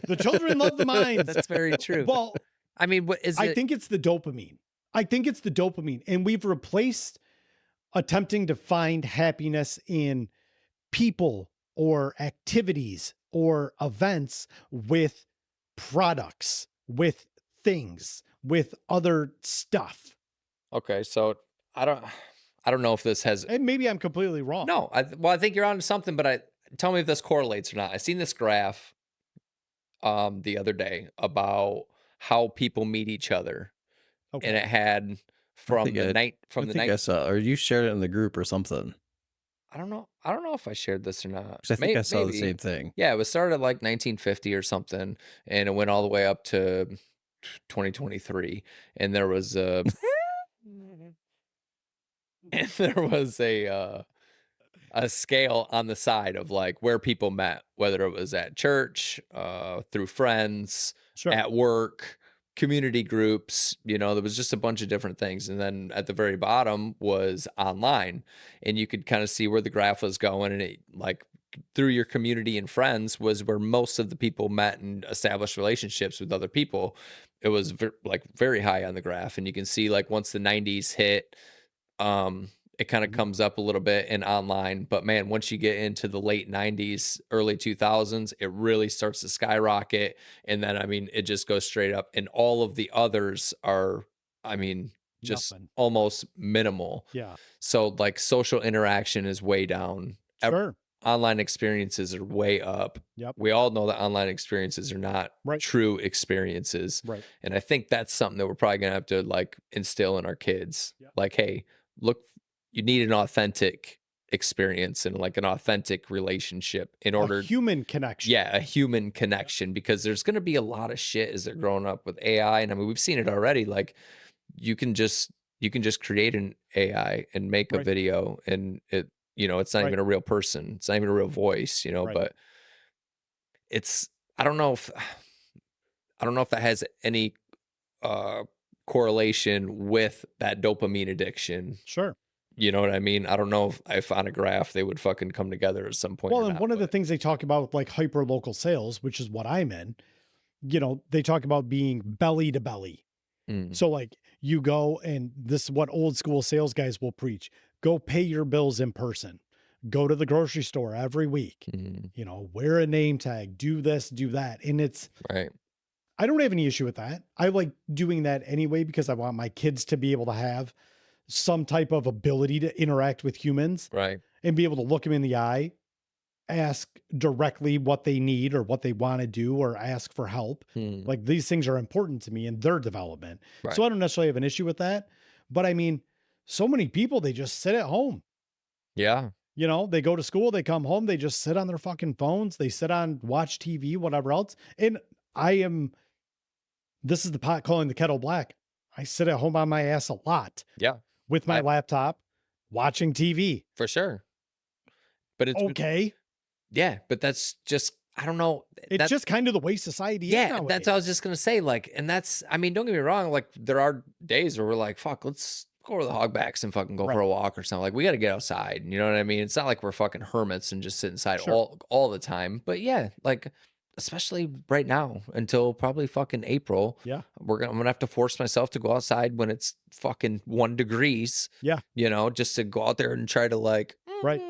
The children love the mines. That's very true. Well, I mean, what is it? I think it's the dopamine. And we've replaced attempting to find happiness in people or activities or events with products, with things, with other stuff. Okay, so I don't know if this has. And maybe I'm completely wrong. No, I think you're onto something, but tell me if this correlates or not. I seen this graph the other day about how people meet each other, and it had from the night I saw, or you shared it in the group or something. I don't know if I shared this or not. I think I saw the same thing. Yeah, it was started like 1950 or something, and it went all the way up to 2023, and there was a a scale on the side of like where people met, whether it was at church, through friends, at work, community groups, you know, there was just a bunch of different things. And then at the very bottom was online, and you could kind of see where the graph was going, and it like through your community and friends was where most of the people met and established relationships with other people. It was very high on the graph, and you can see like once the 90s hit, it kind of comes up a little bit in online, but man, once you get into the late 90s, early 2000s, it really starts to skyrocket. And then, I mean, it just goes straight up, and all of the others are, I mean, just almost minimal. Yeah. So like social interaction is way down. Sure. Online experiences are way up. Yep. We all know that online experiences are not true experiences. Right. And I think that's something that we're probably going to have to like instill in our kids. Yep. Like, hey, look, you need an authentic experience and like an authentic relationship in order. A human connection. Yeah, a human connection, because there's going to be a lot of shit as they're growing up with AI. And I mean, we've seen it already. Like you can just create an AI and make a video, and it, you know, it's not even a real person. It's not even a real voice, you know, but I don't know if that has any correlation with that dopamine addiction. Sure. You know what I mean? I don't know if on a graph they would fucking come together at some point. Well, and one of the things they talk about with like hyper local sales, which is what I'm in, you know, they talk about being belly to belly. So like you go, and this is what old school sales guys will preach: go pay your bills in person, go to the grocery store every week, you know, wear a name tag, do this, do that. And it's right. I don't have any issue with that. I like doing that anyway, because I want my kids to be able to have some type of ability to interact with humans, right, and be able to look them in the eye, ask directly what they need or what they want to do, or ask for help. Like, these things are important to me in their development. Right. So I don't necessarily have an issue with that, but I mean, so many people, they just sit at home. Yeah. You know, they go to school, they come home, they just sit on their fucking phones. They sit on, watch TV, whatever else. And this is the pot calling the kettle black. I sit at home on my ass a lot. Yeah. With my laptop, watching TV. For sure. But it's okay. Yeah, but that's just, I don't know. It's just kind of the way society is nowadays. That's what I was just going to say. Like, and that's, I mean, don't get me wrong. Like, there are days where we're like, fuck, let's go over the hogbacks and fucking go for a walk or something. Like, we got to get outside. You know what I mean? It's not like we're fucking hermits and just sit inside all the time. But yeah, like, especially right now until probably fucking April. Yeah. I'm going to have to force myself to go outside when it's fucking 1 degrees. Yeah. You know, just to go out there and try to like, right.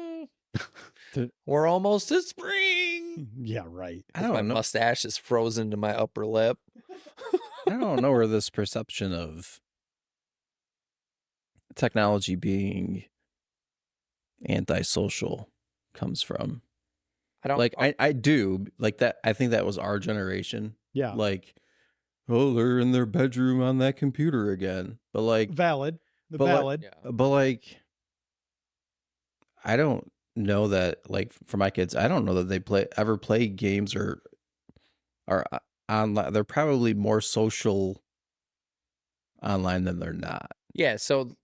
We're almost to spring. Yeah, right. I don't my know. mustache is frozen to my upper lip. I don't know where this perception of technology being antisocial comes from. I don't like. I do like that. I think that was our generation. Yeah. Like, oh, they're in their bedroom on that computer again. But like, valid. But like, I don't know that. Like, for my kids, I don't know that they ever play games or are online. They're probably more social online than they're not. Yeah. So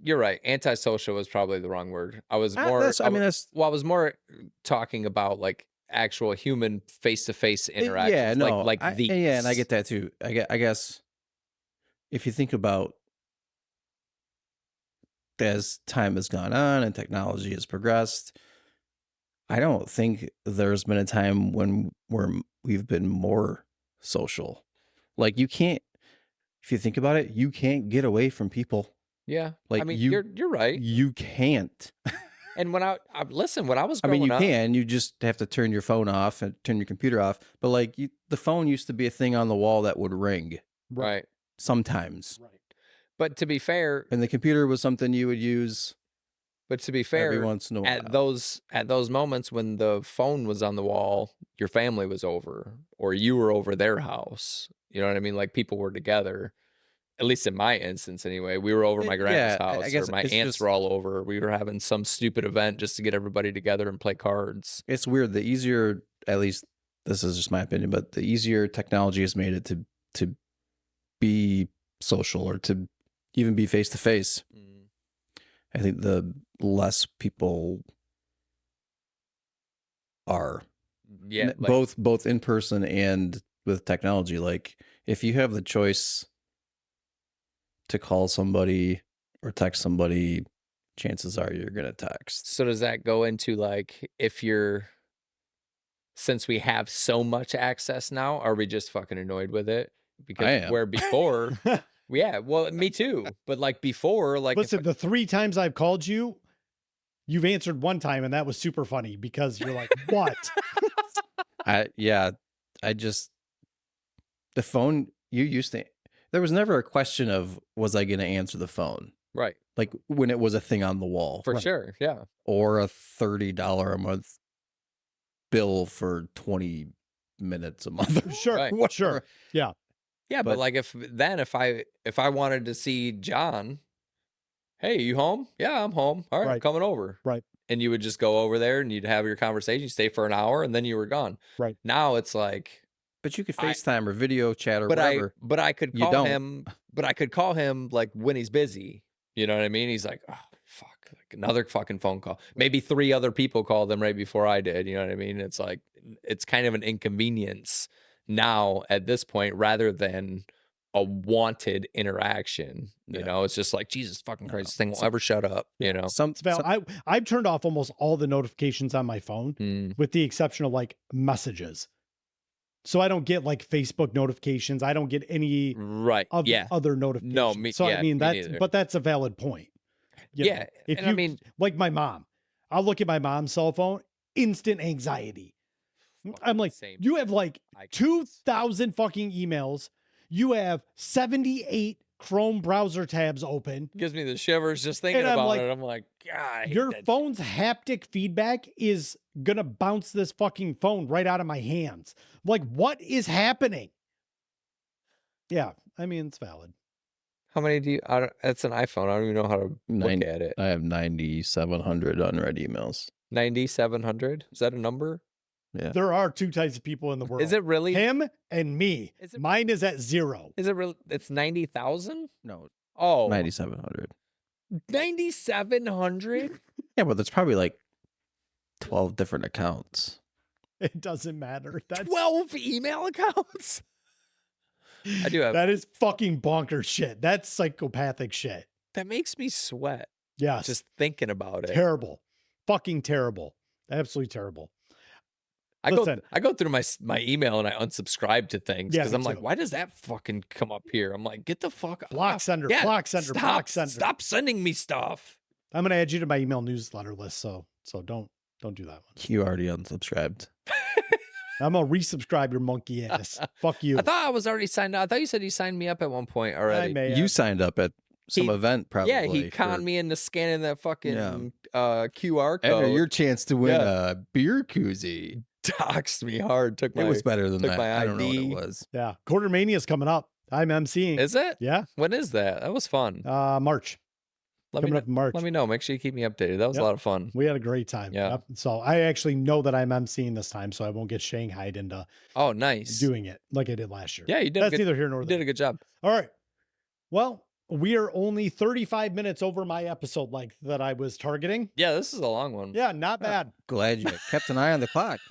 you're right. Antisocial was probably the wrong word. I was more. I was more talking about like actual human face-to-face interactions. Yeah, no, like these. Yeah, and I get that too. I guess if you think about as time has gone on and technology has progressed, I don't think there's been a time when we've been more social. Like, you can't, if you think about it, you can't get away from people. Yeah, like, I mean, you're right. You can't. And when I listen, when I was growing up, you can. You just have to turn your phone off and turn your computer off. But like, the phone used to be a thing on the wall that would ring. Right. Sometimes. Right. But to be fair, and the computer was something you would use. But to be fair, every once in a while, at those moments when the phone was on the wall, your family was over, or you were over their house. You know what I mean? Like, people were together. At least in my instance, anyway, we were over my grandma's house, or my aunts were all over. We were having some stupid event just to get everybody together and play cards. It's weird. The easier, at least this is just my opinion, but the easier technology has made it to be social or to even be face to face. I think the less people are. Yeah, both in person and with technology. Like, if you have the choice to call somebody or text somebody, chances are you're gonna text. So does that go into, like, since we have so much access now, are we just fucking annoyed with it? Because where before, yeah, well, me too. But like before, like, listen, the 3 times I've called you, you've answered one time, and that was super funny because you're like, what? The phone, you used to, there was never a question of, was I going to answer the phone? Right. Like, when it was a thing on the wall. For sure. Yeah. Or a $30 a month bill for 20 minutes a month. Sure. Right. Sure. Yeah. Yeah. But like, if I wanted to see John, hey, you home? Yeah, I'm home. All right, I'm coming over. Right. And you would just go over there and you'd have your conversation, stay for an hour, and then you were gone. Right. Now it's like, but you could FaceTime or video chat or whatever. But I could call him. But I could call him like when he's busy. You know what I mean? He's like, oh fuck. like another fucking phone call. Maybe 3 other people called them right before I did. You know what I mean? It's like, it's kind of an inconvenience now at this point rather than a wanted interaction. You know, it's just like, Jesus fucking Christ, this thing will ever shut up. You know, I've turned off almost all the notifications on my phone with the exception of like messages. So I don't get like Facebook notifications. I don't get any other notifications. No, I mean, that's a valid point. You know, if you, I mean, like my mom, I'll look at my mom's cell phone, instant anxiety. I'm like, you have like 2,000 fucking emails. You have 78 Chrome browser tabs open. Gives me the shivers just thinking about it. I'm like, God, your phone's haptic feedback is going to bounce this fucking phone right out of my hands. Like, what is happening? Yeah, I mean, it's valid. How many do you, it's an iPhone. I don't even know how to look at it. I have 9,700 unread emails. 9,700? Is that a number? Yeah. There are 2 types of people in the world. Is it really? Him and me. Mine is at 0. Is it really? It's 90,000? No. Oh. 9,700. 9,700? Yeah, but there's probably like 12 different accounts. It doesn't matter. That's 12 email accounts? I do have. That is fucking bonkers shit. That's psychopathic shit. That makes me sweat. Yeah. Just thinking about it. Terrible. Fucking terrible. Absolutely terrible. I go through my email and I unsubscribe to things because I'm like, why does that fucking come up here? I'm like, get the fuck block sender, block sender, block sender. Stop sending me stuff. I'm gonna add you to my email newsletter list, so don't do that one. You already unsubscribed. I'm gonna resubscribe your monkey ass. Fuck you. I thought I was already signed up. I thought you said you signed me up at one point already. You signed up at some event, probably. Yeah, he conned me into scanning that fucking QR code. Enter your chance to win a beer koozie. Doxed me hard. It was better than that. I don't know what it was. Yeah, Quartermania's coming up. I'm emceeing. Is it? Yeah. When is that? That was fun. March. Coming up in March. Let me know. Make sure you keep me updated. That was a lot of fun. We had a great time. Yeah. Yep. So I actually know that I'm emceeing this time, so I won't get shanghaied into doing it like I did last year. Yeah, you did. That's neither here nor there. You did a good job. All right. Well, we are only 35 minutes over my episode length that I was targeting. Yeah, this is a long one. Yeah, not bad. Glad you kept an eye on the clock.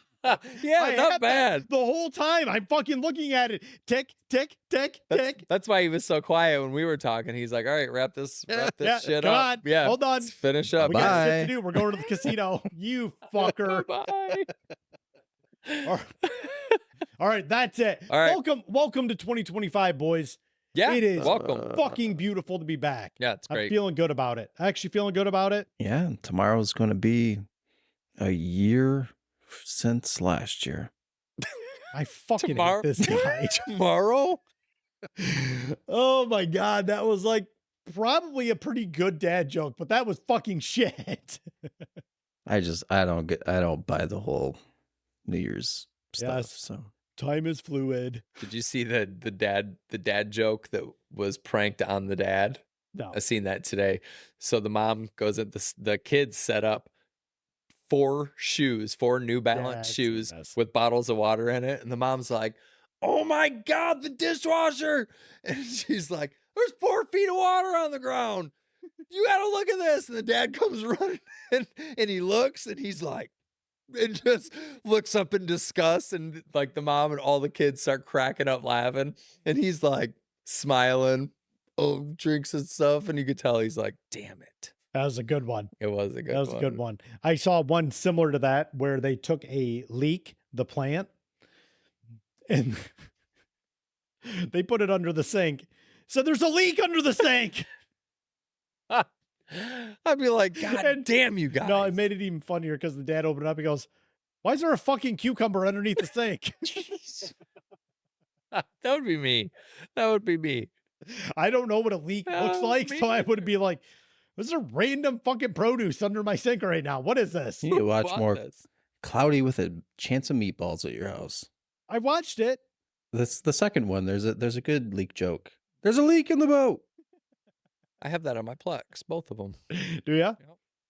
Yeah, not bad. The whole time I'm fucking looking at it. Tick, tick, tick, tick. That's why he was so quiet when we were talking. He's like, all right, wrap this shit come up. On. Yeah. Hold on. Let's finish up. We got shit to do. We're going to the casino. You fucker. Bye. All right, that's it. All right. Welcome to 2025, boys. Yeah, it is welcome. Fucking beautiful to be back. Yeah, it's great. I'm feeling good about it. Actually feeling good about it. Yeah, tomorrow's going to be a year since last year. I fucking hate this guy. Tomorrow? Oh my God. That was like probably a pretty good dad joke, but that was fucking shit. I don't buy the whole New Year's stuff. Yes. So time is fluid. Did you see the dad joke that was pranked on the dad? No. I seen that today. So the mom goes at the kids set up 4 New Balance shoes with bottles of water in it. And the mom's like, oh my God, the dishwasher. And she's like, there's 4 feet of water on the ground. You got to look at this. And the dad comes running and he looks and he's like, and just looks up in disgust. And like the mom and all the kids start cracking up laughing. And he's like smiling, drinks and stuff. And you could tell he's like, damn it. That was a good one. It was a good one. That was a good one. I saw one similar to that where they took a leek, the plant, and they put it under the sink. So there's a leak under the sink. I'd be like, God damn you guys. No, it made it even funnier because the dad opened it up. He goes, why is there a fucking cucumber underneath the sink? That would be me. That would be me. I don't know what a leek looks like. So I would be like, there's a random fucking produce under my sink right now. What is this? You need to watch more Cloudy with a Chance of Meatballs at your house. I watched it. That's the second one. There's a good leak joke. There's a leak in the boat. I have that on my Plex, both of them. Do you? Yep.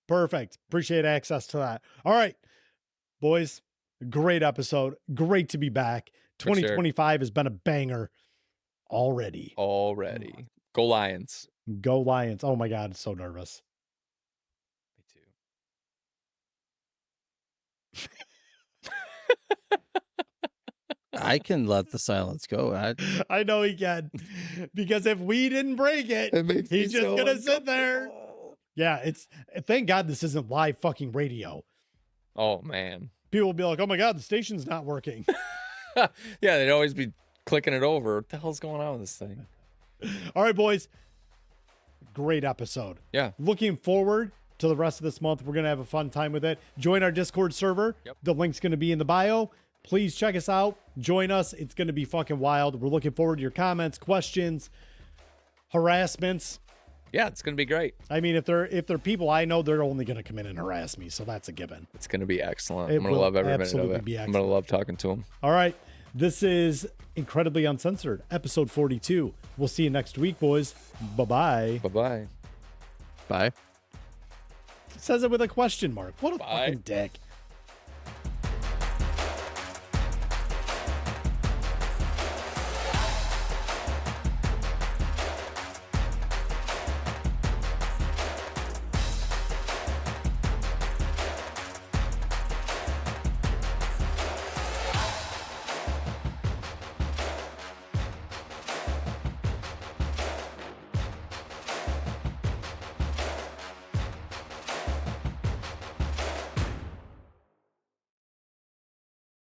Perfect. Appreciate access to that. All right, boys, great episode. Great to be back. 2025 has been a banger already. Go Lions. Go Lions. Oh my God, I'm so nervous. I can let the silence go. I know he can, because if we didn't break it, makes he's me just so gonna sit there. uncomfortable. Yeah, it's thank God this isn't live fucking radio. Oh man. People will be like, "Oh my God, the station's not working." Yeah, they'd always be clicking it over. What the hell's going on with this thing? All right, boys. Great episode. Yeah. Looking forward to the rest of this month. We're going to have a fun time with it. Join our Discord server. Yep. The link's going to be in the bio. Please check us out. Join us. It's going to be fucking wild. We're looking forward to your comments, questions, harassments. Yeah, it's gonna be great. I mean, if they're people I know, they're only going to come in and harass me. So that's a given. It's gonna be excellent. It I'm gonna will love every minute of absolutely it. be I'm gonna excellent. love talking to him. All right. This is Incredibly Uncensored, episode 42. We'll see you next week, boys. Bye-bye. Bye-bye. Bye. Says it with a question mark. What a Bye. fucking dick.